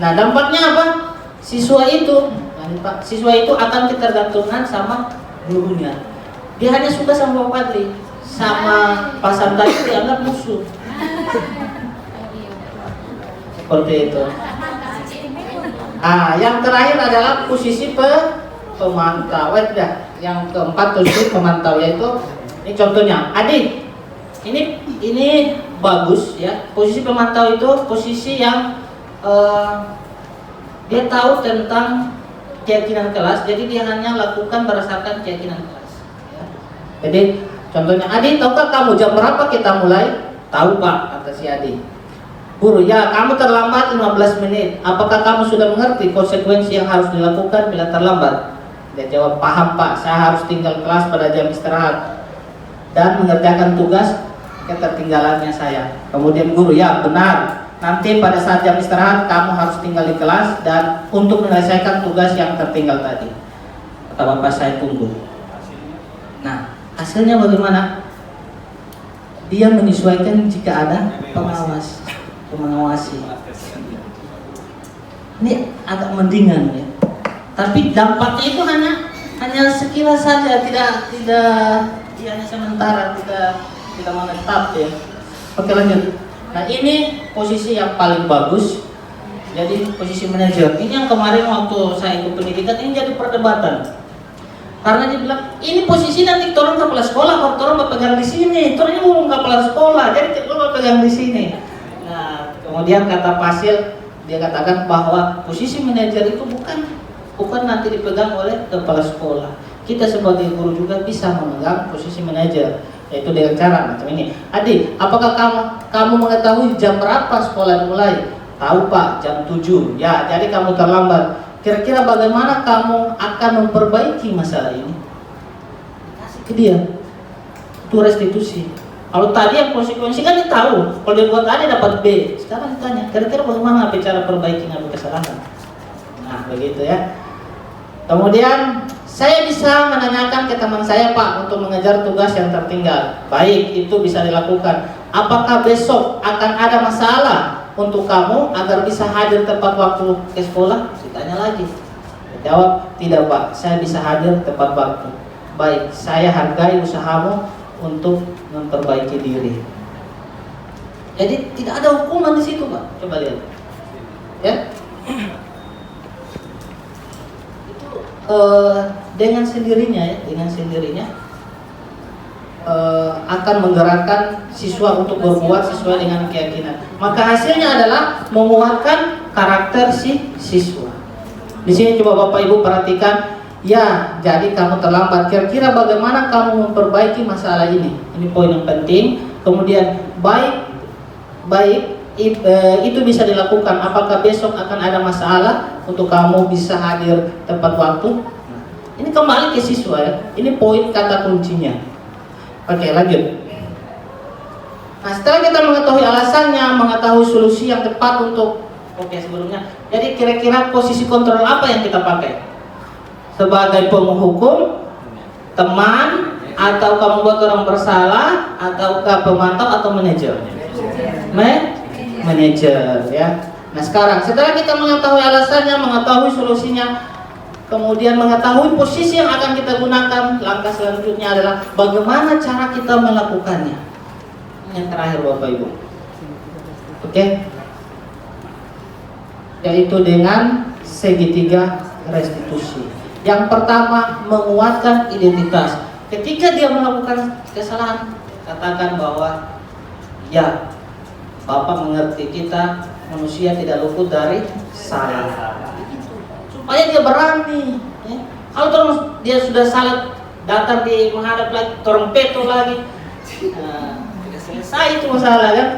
Nah, dampaknya apa? Siswa itu akan ketergantungan sama gurunya. Dia hanya suka sama Pak Padli, sama Pak Santa itu dianggap musuh. Seperti itu. Yang terakhir adalah posisi pemantau. Yang keempat posisi pemantau, yaitu ini contohnya. Adik, ini bagus ya. Posisi pemantau itu posisi yang dia tahu tentang keyakinan kelas, jadi dia hanya lakukan berdasarkan keyakinan kelas. Ya. Jadi contohnya, Adi, tahukah kamu jam berapa kita mulai? Tahu Pak, kata si Adi. Guru, ya kamu terlambat 15 menit. Apakah kamu sudah mengerti konsekuensi yang harus dilakukan bila terlambat? Dia jawab, paham Pak, saya harus tinggal kelas pada jam istirahat dan mengerjakan tugas ketertinggalannya saya. Kemudian guru, ya benar. nanti pada saat jam istirahat kamu harus tinggal di kelas dan untuk menyelesaikan tugas yang tertinggal tadi. Kata bapak, saya tunggu. Nah, hasilnya bagaimana? Dia menyesuaikan jika ada mengawasi. Ini agak mendingan ya. Tapi dampaknya itu hanya sekilas saja, tidak hanya sementara, tidak menetap ya. Oke, lanjut. Nah, ini posisi yang paling bagus. Jadi posisi manajer. Ini yang kemarin waktu saya ikut pendidikan ini jadi perdebatan. Karena dia bilang, ini posisi nanti turun kepala sekolah, kalau turun berpegang di sini, turunnya belum kepala sekolah, jadi turun berpegang di sini. Nah, kemudian kata Pasil, dia katakan bahwa posisi manajer itu bukan nanti dipegang oleh kepala sekolah. Kita sebagai guru juga bisa memegang posisi manajer, yaitu dengan cara macam ini. Adik, apakah kamu mengetahui jam berapa sekolah dimulai? Tahu Pak, jam 7. Ya, jadi kamu terlambat. Kira-kira bagaimana kamu akan memperbaiki masalah ini? Kasih ke dia. Itu restitusi. Kalau tadi yang konsekuensi kan dia tahu. Kalau dia buat A dia dapat B. Sekarang ditanya, kira-kira bagaimana cara perbaiki ngambil kesalahan? Nah, begitu ya. Kemudian saya bisa menanyakan ke teman saya, Pak, untuk mengejar tugas yang tertinggal. Baik, itu bisa dilakukan. Apakah besok akan ada masalah untuk kamu agar bisa hadir tepat waktu ke sekolah? Ditanya lagi. Dia jawab, tidak Pak, saya bisa hadir tepat waktu. Baik, saya hargai usahamu untuk memperbaiki diri. Jadi tidak ada hukuman di situ Pak. Coba lihat. Ya. Itu dengan sendirinya akan menggerakkan siswa untuk berbuat sesuai dengan keyakinan. Maka hasilnya adalah menguatkan karakter si siswa. Di sini coba Bapak Ibu perhatikan, ya, jadi kamu terlambat. Kira-kira bagaimana kamu memperbaiki masalah ini? Ini poin yang penting. Kemudian itu bisa dilakukan. Apakah besok akan ada masalah untuk kamu bisa hadir tepat waktu? Ini kembali ke siswa ya. Ini poin kata kuncinya. Oke, lanjut. Nah, setelah kita mengetahui alasannya, mengetahui solusi yang tepat untuk sebelumnya. Jadi kira-kira posisi kontrol apa yang kita pakai? Sebagai penghukum, teman, atau kamu buat orang bersalah, ataukah pemantau atau manajer? Manajer ya. Nah, sekarang setelah kita mengetahui alasannya, mengetahui solusinya, kemudian mengetahui posisi yang akan kita gunakan, langkah selanjutnya adalah bagaimana cara kita melakukannya. Yang terakhir Bapak Ibu. Oke. Yaitu dengan segitiga restitusi. Yang pertama, menguatkan identitas. Ketika dia melakukan kesalahan, katakan bahwa ya, Bapak mengerti kita manusia tidak luput dari salah. Supaya dia berani ya. Kalau terus dia sudah salah, datang di menghadap lagi, torpedo lagi, tidak selesai itu masalah kan.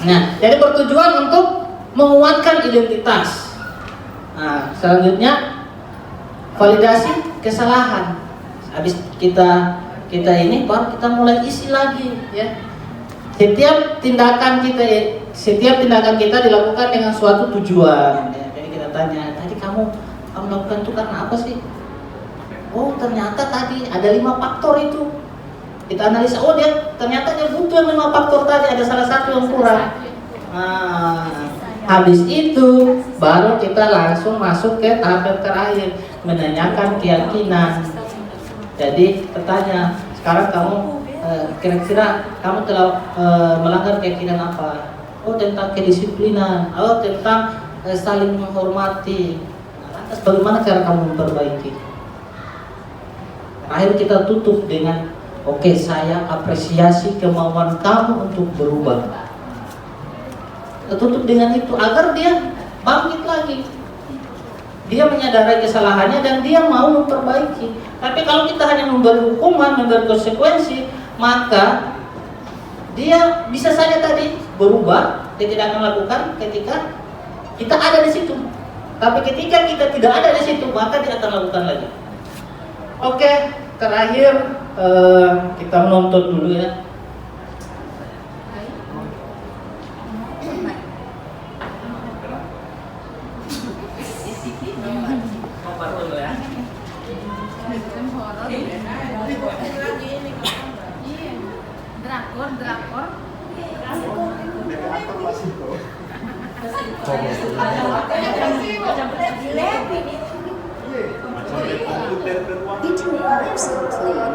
Nah, jadi bertujuan untuk menguatkan identitas. Nah, selanjutnya validasi kesalahan. Habis kita ini baru kita mulai isi lagi ya. Setiap tindakan kita dilakukan dengan suatu tujuan ya. Jadi kita tanya, tadi kamu melakukan itu karena apa sih? Oh, ternyata tadi ada 5 faktor itu. Kita analisa, oh ternyata dia butuh 5 faktor tadi, ada salah satu yang kurang. Nah, habis itu baru kita langsung masuk ke tahap yang terakhir, menanyakan keyakinan. Jadi bertanya, sekarang kamu kira-kira kamu telah melanggar keyakinan apa? Oh, tentang kedisiplinan. Oh, tentang saling menghormati. Lantas bagaimana cara kamu memperbaiki? Akhir kita tutup dengan oke, saya apresiasi kemauan kamu untuk berubah. Kita tutup dengan itu agar dia bangkit lagi. Dia menyadari kesalahannya dan dia mau memperbaiki. Tapi kalau kita hanya memberi hukuman, memberi konsekuensi, maka dia bisa saja tadi berubah. Dia tidak akan lakukan ketika kita ada di situ. Tapi ketika kita tidak ada di situ, maka dia akan lakukan lagi. Oke, terakhir kita menuntut dulu ya. Drakor. It works clean.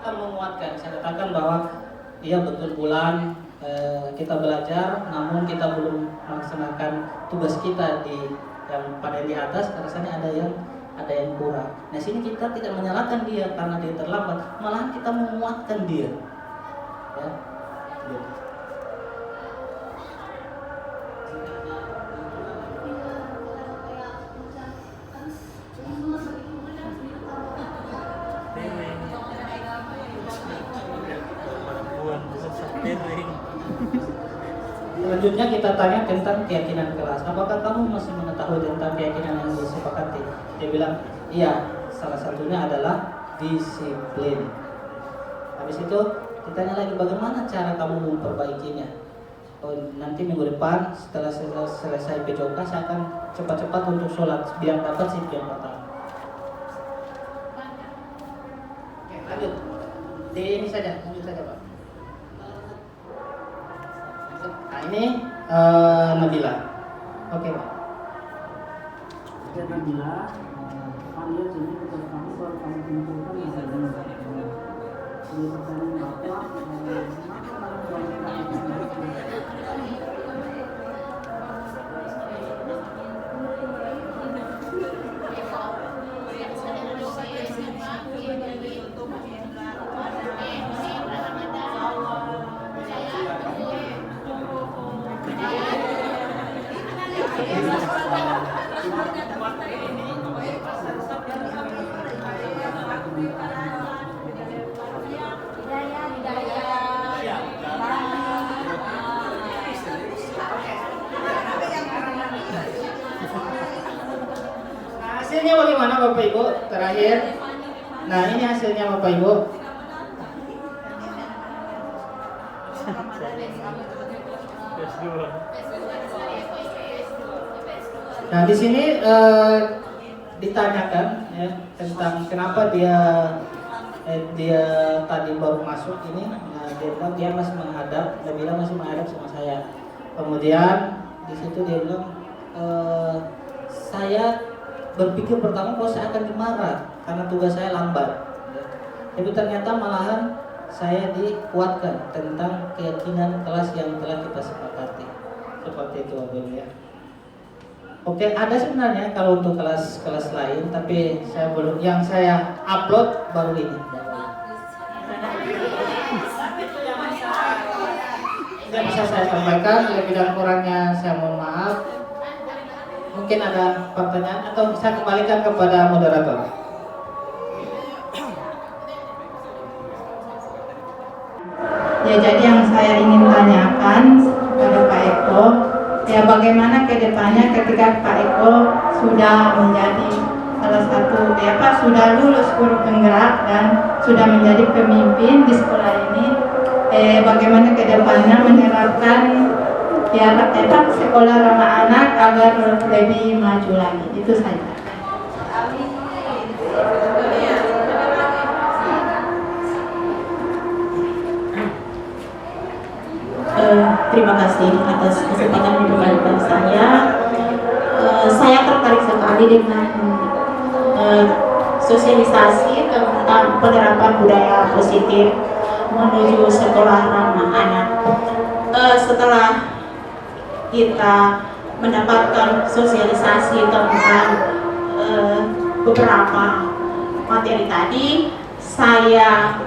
Menguatkan, saya katakan bahwa iya betul bulan kita belajar, namun kita belum melaksanakan tugas kita di yang pada di atas, rasanya ada yang kurang. Nah sini kita tidak menyalahkan dia karena dia terlambat, malahan kita menguatkan dia. Ya. Selanjutnya kita tanya tentang keyakinan kelas. Apakah kamu masih mengetahui tentang keyakinan yang disepakati? Dia bilang, iya, salah satunya adalah disiplin. Habis itu ditanya lagi bagaimana cara kamu memperbaikinya. Oh, nanti minggu depan setelah selesai PJOK saya akan cepat-cepat untuk sholat biar dapat sih yang pertama. Oke, lanjut. Di ini saja, lanjut saja Pak. Nah ini Nabila. Oke Pak. Oke Nabila, kamu lihat sini tugas kamu kalau kamu kumpulkan ada dengan di pertanyaan Bapak, hasilnya bagaimana Bapak Ibu? Terakhir. Nah ini hasilnya Bapak Ibu. Nah di sini ditanyakan ya tentang kenapa dia tadi baru masuk ini. Nah dia bilang dia masih menghadap, dia bilang masih menghadap sama saya. Kemudian di situ dia bilang saya berpikir pertama bahwa saya akan dimarah karena tugas saya lambat. Tapi ternyata malahan saya dikuatkan tentang keyakinan kelas yang telah kita sepakati. Seperti itu Bapak ya. Oke, ada sebenarnya kalau untuk kelas-kelas lain, tapi saya belum. Yang saya upload baru ini. Tidak bisa saya sampaikan, lebih dan kurangnya saya mohon maaf. Mungkin ada pertanyaan atau saya kembalikan kepada moderator. Ya, jadi yang saya ingin tanyakan pada Pak Eko, ya bagaimana ke depannya ketika Pak Eko sudah menjadi salah satu, sudah lulus guru penggerak dan sudah menjadi pemimpin di sekolah ini, bagaimana ke depannya menerapkan sekolah ramah anak agar lebih maju lagi. Itu saja. Terima kasih atas kesempatan yang diberikan saya. Saya tertarik sekali dengan sosialisasi tentang penerapan budaya positif menuju sekolah ramah anak. Setelah kita mendapatkan sosialisasi tentang beberapa materi tadi. Saya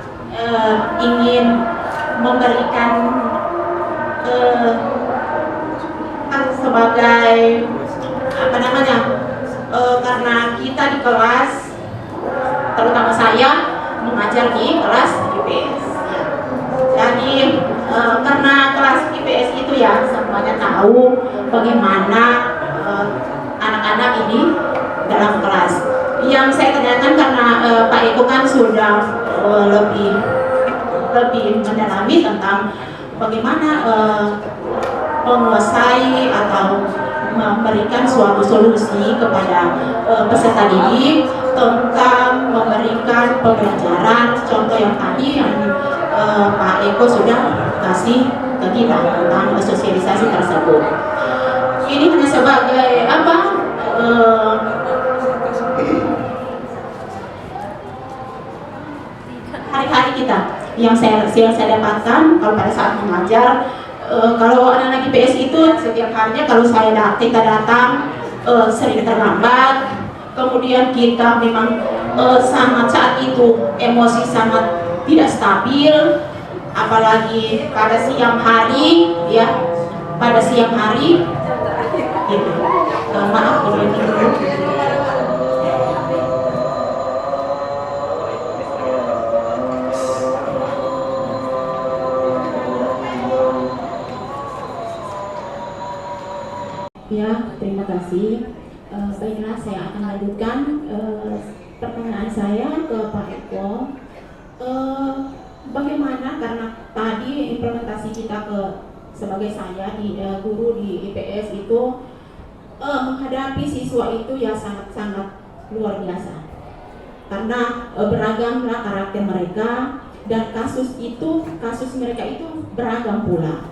ingin memberikan sebagai apa namanya, karena kita di kelas, terutama saya mengajar di kelas IPS ya. Jadi karena kelas IPS itu ya semuanya tahu bagaimana anak-anak ini dalam kelas. Yang saya tanyakan karena Pak Eko kan sudah lebih mendalami tentang bagaimana menguasai atau memberikan suatu solusi kepada peserta didik tentang memberikan pembelajaran. Contoh yang tadi yang Pak Eko sudah kasih ke kita tentang sosialisasi tersebut. Ini hanya sebagai apa? Hari-hari kita yang saya dapatkan kalau pada saat mengajar. Kalau anak-anak IPS itu setiap harinya kalau kita datang sering terlambat, kemudian kita memang sangat saat itu emosi sangat tidak stabil, apalagi pada siang hari ya, gitu. Maaf ini dulu. Ya, terima kasih. Baiklah, saya akan lanjutkan pertanyaan saya ke Pak Eko. Bagaimana karena tadi implementasi kita sebagai saya guru di IPS itu menghadapi siswa itu ya sangat-sangat luar biasa. Karena beragamlah karakter mereka dan kasus mereka itu beragam pula.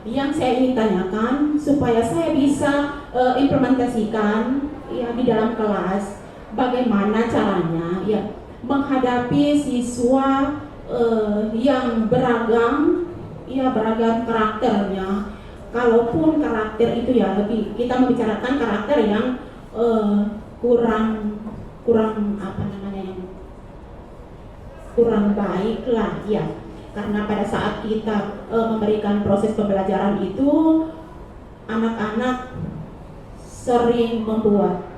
Yang saya ingin tanyakan supaya saya bisa implementasikan ya di dalam kelas, bagaimana caranya ya menghadapi siswa yang beragam karakternya. Kalaupun karakter itu ya lebih kita membicarakan karakter yang kurang apa namanya, yang kurang baik lah ya. Karena pada saat kita memberikan proses pembelajaran itu, anak-anak sering membuat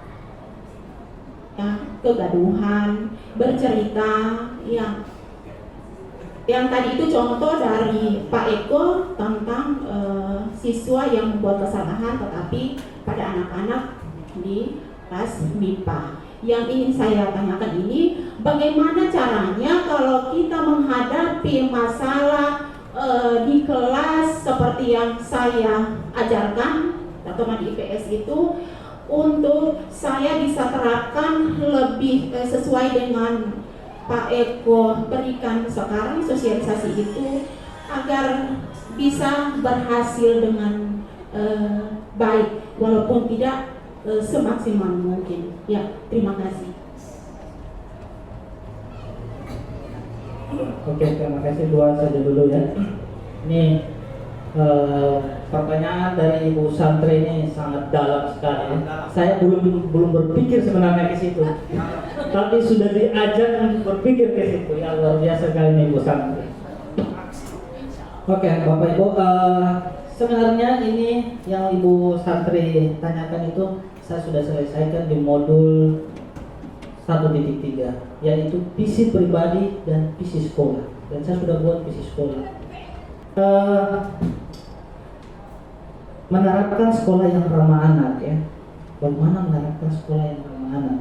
ya, kegaduhan, bercerita yang tadi itu contoh dari Pak Eko tentang siswa yang membuat kesalahan tetapi pada anak-anak di kelas MIPA. Yang ingin saya tanyakan ini, bagaimana caranya kalau kita menghadapi masalah di kelas seperti yang saya ajarkan teman di IPS itu, untuk saya bisa terapkan lebih sesuai dengan Pak Eko berikan sekarang sosialisasi itu agar bisa berhasil dengan baik walaupun tidak semaksimal mungkin. Ya, terima kasih. Oke, terima kasih. Dua saja dulu ya. Ini pertanyaan dari Ibu Santri ini sangat dalam sekali. Saya belum berpikir sebenarnya ke situ, tapi sudah diajak berpikir ke situ. Ya, luar biasa sekali nih Ibu Santri. Oke, Bapak Ibu, sebenarnya ini yang Ibu Santri tanyakan itu saya sudah selesaikan di modul 1.3, yaitu visi pribadi dan visi sekolah. Dan saya sudah buat visi sekolah. Menerapkan sekolah yang ramah anak ya. Bagaimana menerapkan sekolah yang ramah anak?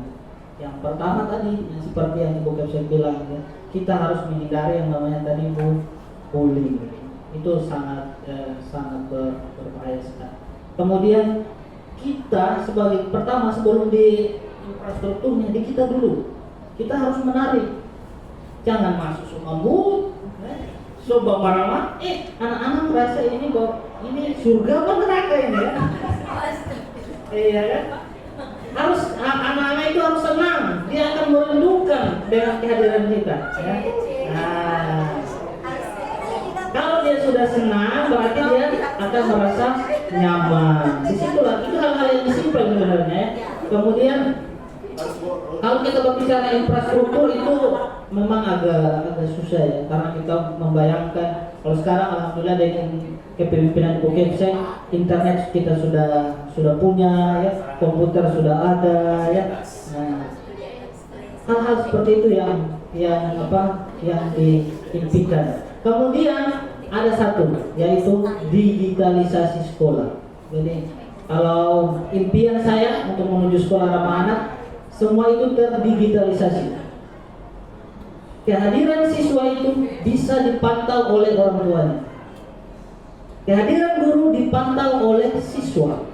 Yang pertama tadi, yang seperti yang Ibu Kapsen bilang ya, kita harus menghindari yang namanya tadi bullying. Itu sangat berbahaya sekali. Kemudian kita sebagai pertama sebelum di infrastrukturnya di kita dulu, kita harus menarik, jangan masuk sumambut, coba marah-marah. Anak-anak merasa ini ini surga apa neraka ini ya? Iya kan? Harus anak-anak itu harus senang, dia akan merindukan dengan kehadiran kita. Ya? Nah, kalau dia sudah senang, berarti dia akan merasa nyaman. Disitulah itu hal-hal yang simpel sebenarnya ya. Kemudian kalau kita berbicara infrastruktur itu memang agak susah ya, karena kita membayangkan kalau sekarang alhamdulillah dengan kepemimpinan Ibu Kepsek, internet kita sudah punya ya, komputer sudah ada ya. Nah, hal-hal seperti itu yang diimpikan. Kemudian ada satu yaitu digitalisasi sekolah. Jadi kalau impian saya untuk menuju sekolah ramah anak, semua itu terdigitalisasi. Kehadiran siswa itu bisa dipantau oleh orang tuanya. Kehadiran guru dipantau oleh siswa.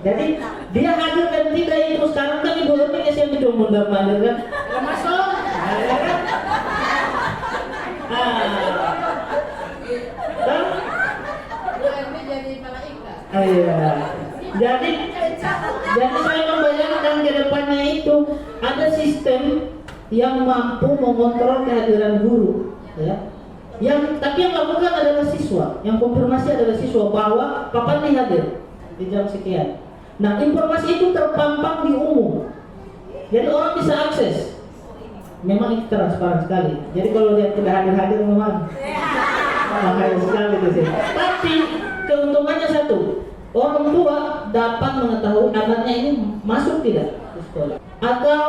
Jadi dia hadir dan tidak itu. Sekarang kan ibu Ermi yang itu mundar-mandir kan, masuk. Dan jadi malaikat. iya. Jadi saya membayangkan ke depannya itu ada sistem yang mampu mengontrol kehadiran guru, ya. Tapi yang lakukan adalah siswa, yang konfirmasi adalah siswa bahwa kapan nih hadir di jam sekian. Nah, informasi itu terpampang di umum, jadi orang bisa akses. Memang itu transparan sekali. Jadi kalau dia tidak hadir memang bahaya sekali di sini. Tapi keuntungannya satu, orang tua dapat mengetahui anaknya ini masuk tidak di sekolah. Atau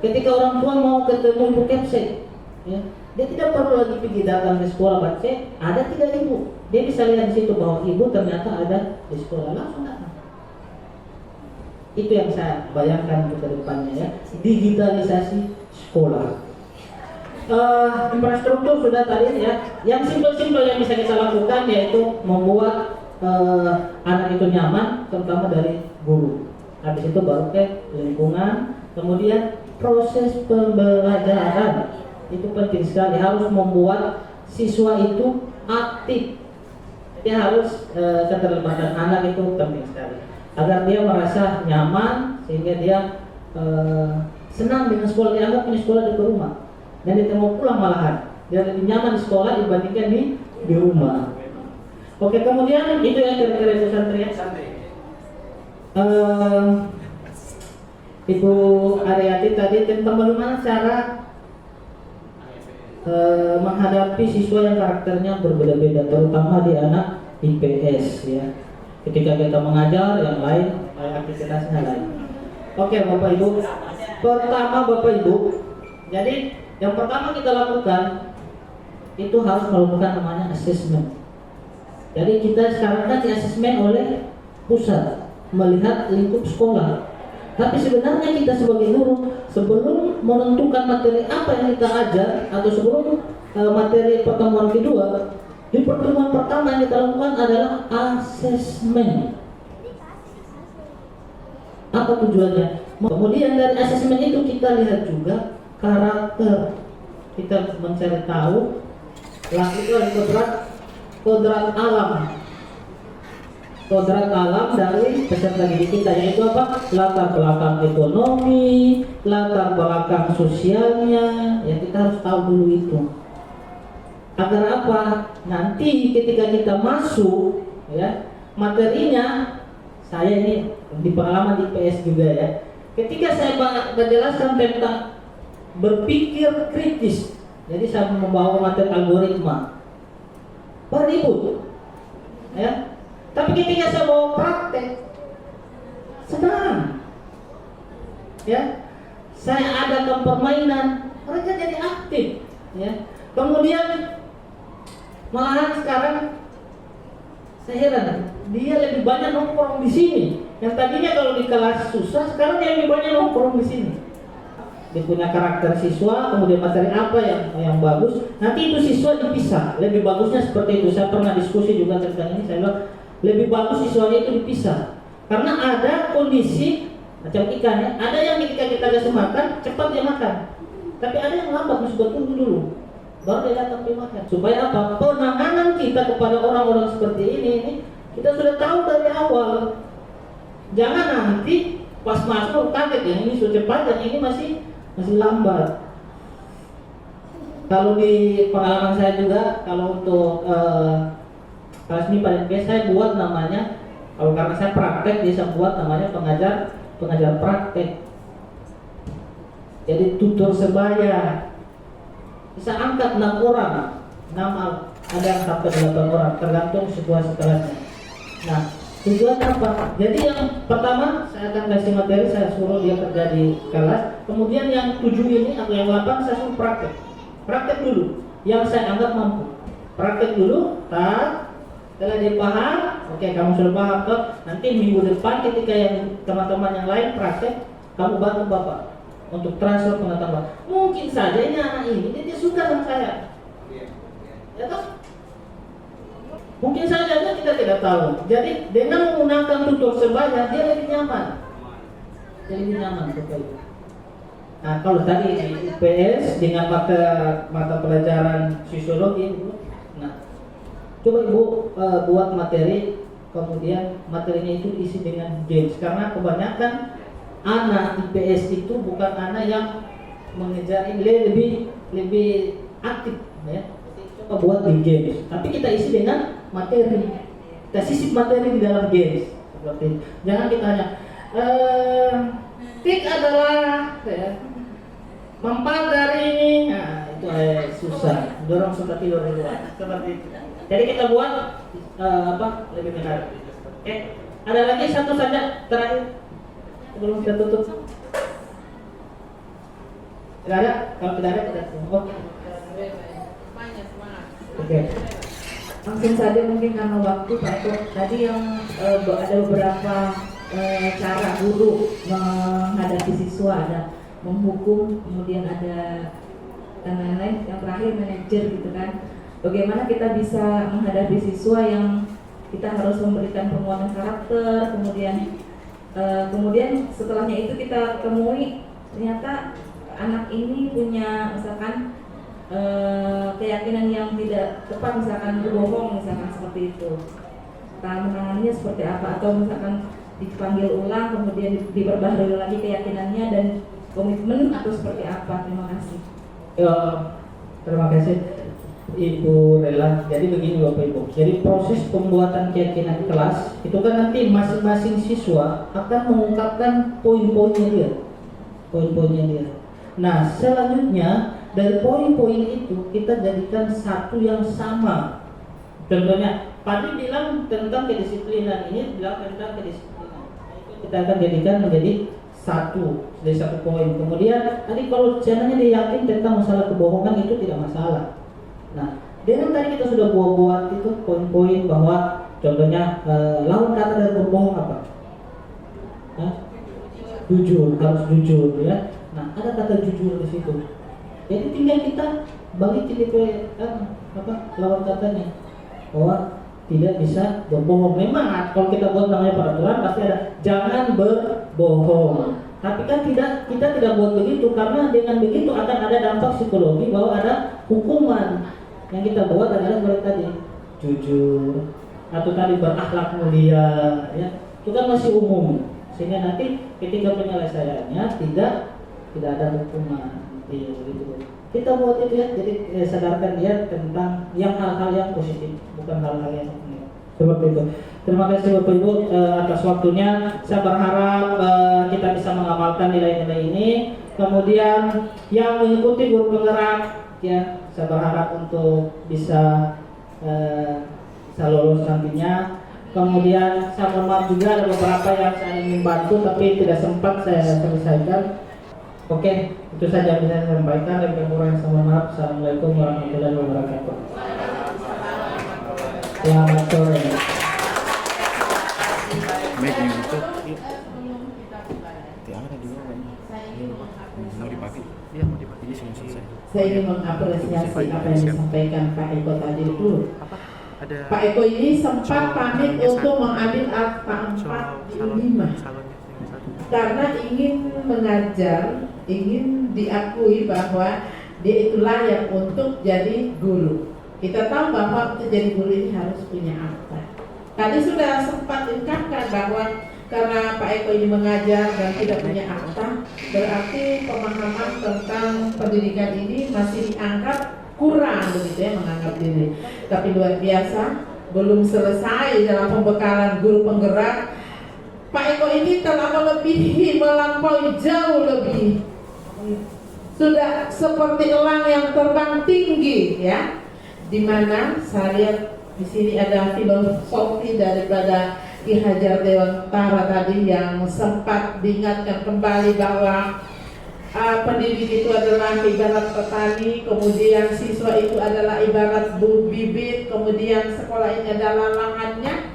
ketika orang tua mau ketemu Ibu Kepsek, ya, dia tidak perlu lagi pergi datang ke sekolah baca, ada tidak ibu, dia bisa lihat di situ bahwa ibu ternyata ada di sekolah, langsung datang. Itu yang saya bayangkan ke depannya ya, digitalisasi sekolah. Infrastruktur sudah tadi ya, yang simpel-simpel yang bisa kita lakukan yaitu membuat anak itu nyaman, terutama dari guru. Habis itu baru ke lingkungan, kemudian proses pembelajaran itu penting sekali, harus membuat siswa itu aktif. Dia harus keterlibatan anak itu penting sekali agar dia merasa nyaman sehingga dia senang dengan sekolah, dianggap ini sekolah di rumah dan dia mau pulang malahan, dia lebih nyaman di sekolah dibandingkan di rumah. Oke, kemudian itu yang kira-kira itu santri. Ibu Aryati tadi tentang bagaimana cara menghadapi siswa yang karakternya berbeda-beda, terutama di anak IPS ya. Ketika kita mengajar, yang lain aktivitasnya lain. Oke, Bapak Ibu. Pertama Bapak Ibu, jadi yang pertama kita lakukan itu harus melakukan namanya assessment. Jadi kita sekarang kan di-assessment oleh pusat, melihat lingkup sekolah. Tapi sebenarnya kita sebagai guru sebelum menentukan materi apa yang kita ajar atau sebelum materi pertemuan kedua, di pertemuan pertama yang kita lakukan adalah asesmen. Apa tujuannya? Kemudian dari asesmen itu kita lihat juga karakter. Kita mencari tahu itu kodrat alam. Kodrat alam dari peserta didik kita, yaitu apa? Latar belakang ekonomi, latar belakang sosialnya, ya kita harus tahu dulu itu. Agar apa? Nanti ketika kita masuk, ya materinya, saya ini di pengalaman di PS juga ya. Ketika saya menjelaskan tentang berpikir kritis, jadi saya membawa materi algoritma, beribut, ya. Tapi ketika saya bawa praktek, senang, ya. Saya adakan permainan, mereka jadi aktif, ya. Kemudian malahan sekarang saya heran, dia lebih banyak nongkrong di sini. Yang tadinya kalau di kelas susah, sekarang dia lebih banyak nongkrong di sini. Dia punya karakter siswa, kemudian materi apa yang bagus. Nanti itu siswa dipisah. Lebih bagusnya seperti itu. Saya pernah diskusi juga tentang ini. Saya bilang lebih bagus siswanya itu dipisah. Karena ada kondisi macam ikan ya. Ada yang ketika kita kasih makan cepat dia makan. Tapi ada yang lambat, mesti tunggu dulu. Baru dia datang dia makan. Supaya apa? Penanganan kita kepada orang-orang seperti ini kita sudah tahu dari awal. Jangan nanti pas masuk kaget yang ini sudah cepat dan ini masih lambat. Kalau di pengalaman saya juga, kalau untuk kelas MIPA dan IPS saya buat namanya, kalau karena saya praktek dia saya buat namanya pengajar praktek. Jadi tutor sebaya bisa angkat 6 orang, 6 ada yang sampai 8 orang tergantung situasi kelasnya. Nah, tujuan apa? Jadi yang pertama saya akan kasih materi, saya suruh dia kerja di kelas. Kemudian yang 7 ini atau yang 8 saya suruh praktek dulu. Yang saya anggap mampu, praktek dulu. Setelah dia paham, oke, kamu sudah paham toh. Nanti minggu depan ketika yang teman-teman yang lain praktek, kamu bantu bapak untuk transfer pengetahuan. Mungkin saja ini anak ini dia suka sama saya, ya toh? Mungkin saja kita tidak tahu. Jadi dengan menggunakan tutor sebaya dia lebih nyaman, itu. Nah, kalau tadi di IPS dengan mata pelajaran sosiologi, nah coba ibu buat materi, kemudian materinya itu diisi dengan games, karena kebanyakan anak IPS itu bukan anak yang mengejar ini, lebih aktif ya. Coba buat di games, tapi kita isi dengan materi, kita sisip materi di dalam games seperti itu. Jangan kita hanya tik adalah ya, mempan dari ini, nah itu susah, dorong suka tidur di luar seperti itu. Jadi kita buat lebih menarik. Ada lagi satu saja terakhir sebelum kita tutup. Tidak ada? Kalau tidak ada kita tutup. Oke. Langsung saja mungkin karena waktu Pak Eko, tadi yang ada beberapa cara guru menghadapi siswa, ada menghukum, kemudian ada dan lain-lain, yang terakhir manajer gitu kan. Bagaimana kita bisa menghadapi siswa yang kita harus memberikan penguatan karakter, kemudian setelahnya itu kita temui ternyata anak ini punya misalkan keyakinan yang tidak tepat, misalkan berbohong, misalkan seperti itu. Cara menanganinya seperti apa? Atau misalkan dipanggil ulang, kemudian diperbaharui lagi keyakinannya dan komitmen, atau seperti apa? Terima kasih. Terima kasih Ibu Rela. Jadi begini Bapak Ibu. Jadi proses pembuatan keyakinan kelas itu kan nanti masing-masing siswa akan mengungkapkan poin-poinnya dia. Nah, selanjutnya dari poin-poin itu kita jadikan satu yang sama. Contohnya, Padi bilang tentang kedisiplinan, ini bilang tentang kedisiplinan. Itu kita akan jadikan menjadi satu poin. Kemudian tadi kalau channelnya dia yakin tentang masalah kebohongan itu tidak masalah. Nah, dengan tadi kita sudah buat itu poin-poin bahwa contohnya lawan kata dari berbohong apa? Jujur, harus jujur ya. Nah, ada kata jujur di situ. Jadi tinggal kita balikin itu lawan katanya bahwa tidak bisa berbohong. Memang kalau kita buat namanya peraturan pasti ada jangan berbohong. Tapi kan kita tidak buat begitu, karena dengan begitu akan ada dampak psikologi bahwa ada hukuman. Yang kita buat adalah seperti tadi jujur atau tadi berakhlak mulia ya. Itu kan masih umum, sehingga nanti ketika penyelesaiannya tidak ada hukuman. Gitu. Kita buat itu ya, jadi sadarkan dia tentang yang hal-hal yang positif, bukan hal-hal yang negatif. Seperti itu. Terima kasih Bapak Ibu atas waktunya. Saya berharap kita bisa mengamalkan nilai-nilai ini. Kemudian yang mengikuti guru penggerak ya, saya berharap untuk bisa lulus nantinya. Kemudian saya mohon maaf juga ada beberapa yang saya ingin bantu tapi tidak sempat saya selesaikan. Oke, itu saja yang bisa saya sampaikan. Lebih kurang saya mohon maaf. Assalamualaikum warahmatullahi wabarakatuh. Selamat sore. Saya ingin mengapresiasi apa yang disampaikan Pak Eko tadi dulu. Pak Eko ini sempat pamit untuk mengambil Alfa 4 di 5 karena ingin mengajar, ingin diakui bahwa dia itu layak untuk jadi guru. Kita tahu bahwa untuk jadi guru ini harus punya akta. Tadi sudah sempat diungkapkan bahwa karena Pak Eko ini mengajar dan tidak punya akta, berarti pemahaman tentang pendidikan ini masih dianggap kurang begitu ya, menganggap diri. Tapi luar biasa belum selesai dalam pembekalan guru penggerak. Pak Eko ini telah melampaui jauh lebih, sudah seperti elang yang terbang tinggi, ya. Dimana saya lihat di sini ada filosofi daripada Ki Hajar Dewantara tadi yang sempat diingatkan kembali bahwa pendidik itu adalah ibarat petani, kemudian siswa itu adalah ibarat bibit, kemudian sekolah ini adalah lahannya.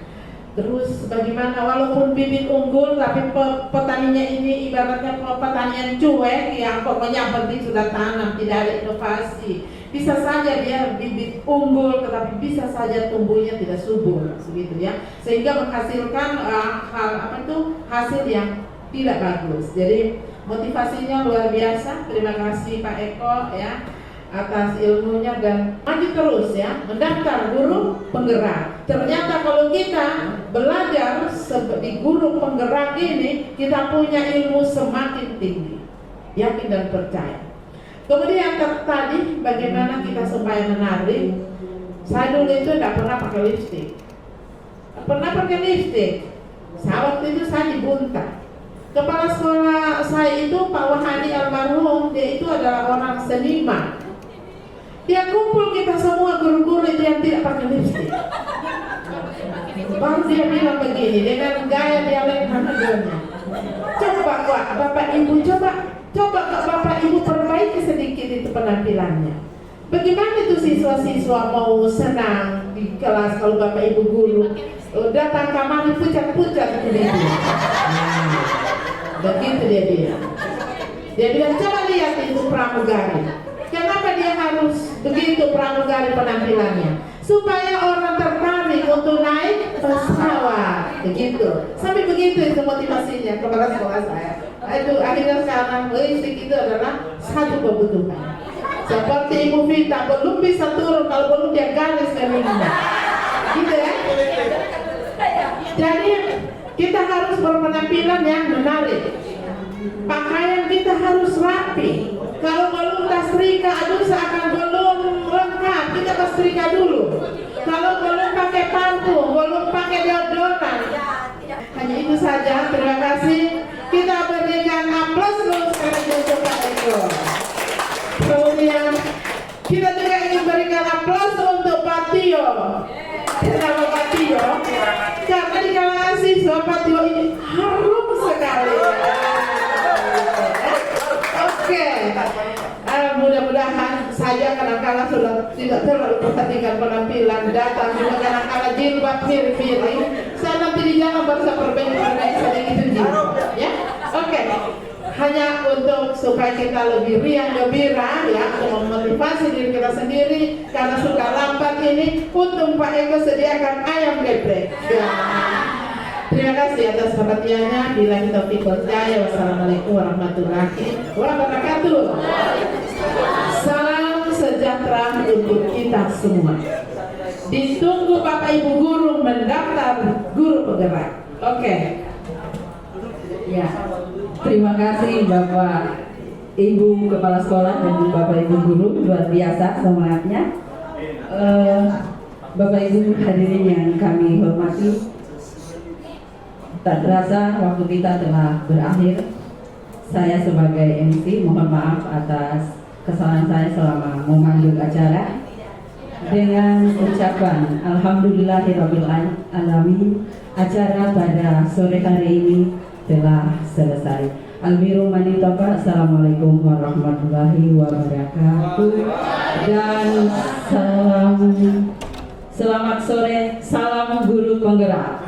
Terus bagaimana walaupun bibit unggul tapi petaninya ini ibaratnya pertanian cuek yang pokoknya penting sudah tanam, tidak ada inovasi. Bisa saja dia bibit unggul tetapi bisa saja tumbuhnya tidak subur, begitu ya. Sehingga menghasilkan hasil yang tidak bagus. Jadi motivasinya luar biasa. Terima kasih Pak Eko ya atas ilmunya dan maju terus ya, mendaftar guru penggerak. Ternyata kalau kita belajar di guru penggerak ini, kita punya ilmu semakin tinggi, yakin dan percaya. Kemudian tadi bagaimana kita supaya menarik. Saya dulu itu tidak pernah pakai lipstik. Waktu itu saya dibunta. Kepala sekolah saya itu Pak Wahadi almarhum, dia itu adalah orang seniman. Dia kumpul kita semua guru-guru itu yang tidak pakai lipstik. Baru dia bilang begini dengan gaya dialek Manado-nya. Coba Bapak Ibu coba Bapak Ibu perbaiki sedikit itu penampilannya. Bagaimana itu siswa-siswa mau senang di kelas kalau Bapak Ibu guru datang kamar pucat-pucat itu dia. Begitu dia bilang. Dia bilang coba lihat itu pramugari. Kenapa dia harus begitu pramugari penampilannya? Supaya orang tertarik untuk naik pesawat, begitu. Sampai begitu itu motivasinya kepada sekolah saya. Itu akhirnya sekarang listrik itu adalah satu kebutuhan. Seperti Ibu Vita belum bisa turun kalau belum dia garis kelilingnya, gitu ya. Jadi kita harus berpenampilan yang menarik. Pakaian kita harus rapi. Kalau belum tas setrika, aduh seakan belum lengkap, kita tas setrika dulu. Kalau belum pakai parfum, belum pakai deodoran. Hanya itu saja, terima kasih. Kita berikan aplaus dulu sekali untuk Pak Eko. Kemudian kita juga ingin berikan aplaus untuk Pak Tio. Kenapa Pak Tio? Karena di kalangan siswa Pak Tio ini harum sekali. Oke, mudah-mudahan saja kadang-kala sudah tidak terlalu perhatikan penampilan, datang juga kadang-kala jilbab miring. Saya nanti di jalan baru saya perbaiki sedikit jilbab, ya. Oke. Hanya untuk supaya kita lebih riang gembira ya, untuk memotivasi diri kita sendiri karena sudah lambat ini. Untung Pak Eko sediakan ayam geprek. Ya. Terima kasih atas perhatiannya. Bila kita percaya. Wassalamualaikum warahmatullahi wabarakatuh. Salam sejahtera untuk kita semua. Ditunggu Bapak Ibu guru mendaftar guru penggerak. Oke. Ya, terima kasih Bapak Ibu Kepala Sekolah dan Bapak Ibu Guru, luar biasa semangatnya. Bapak Ibu hadirin yang kami hormati, tak terasa waktu kita telah berakhir. Saya sebagai MC mohon maaf atas kesalahan saya selama memandu acara. Dengan ucapan Alhamdulillahirabbil alamin, acara pada sore hari ini telah selesai. Albiru manitoba. Assalamualaikum warahmatullahi wabarakatuh. Dan selamat sore, salam guru penggerak.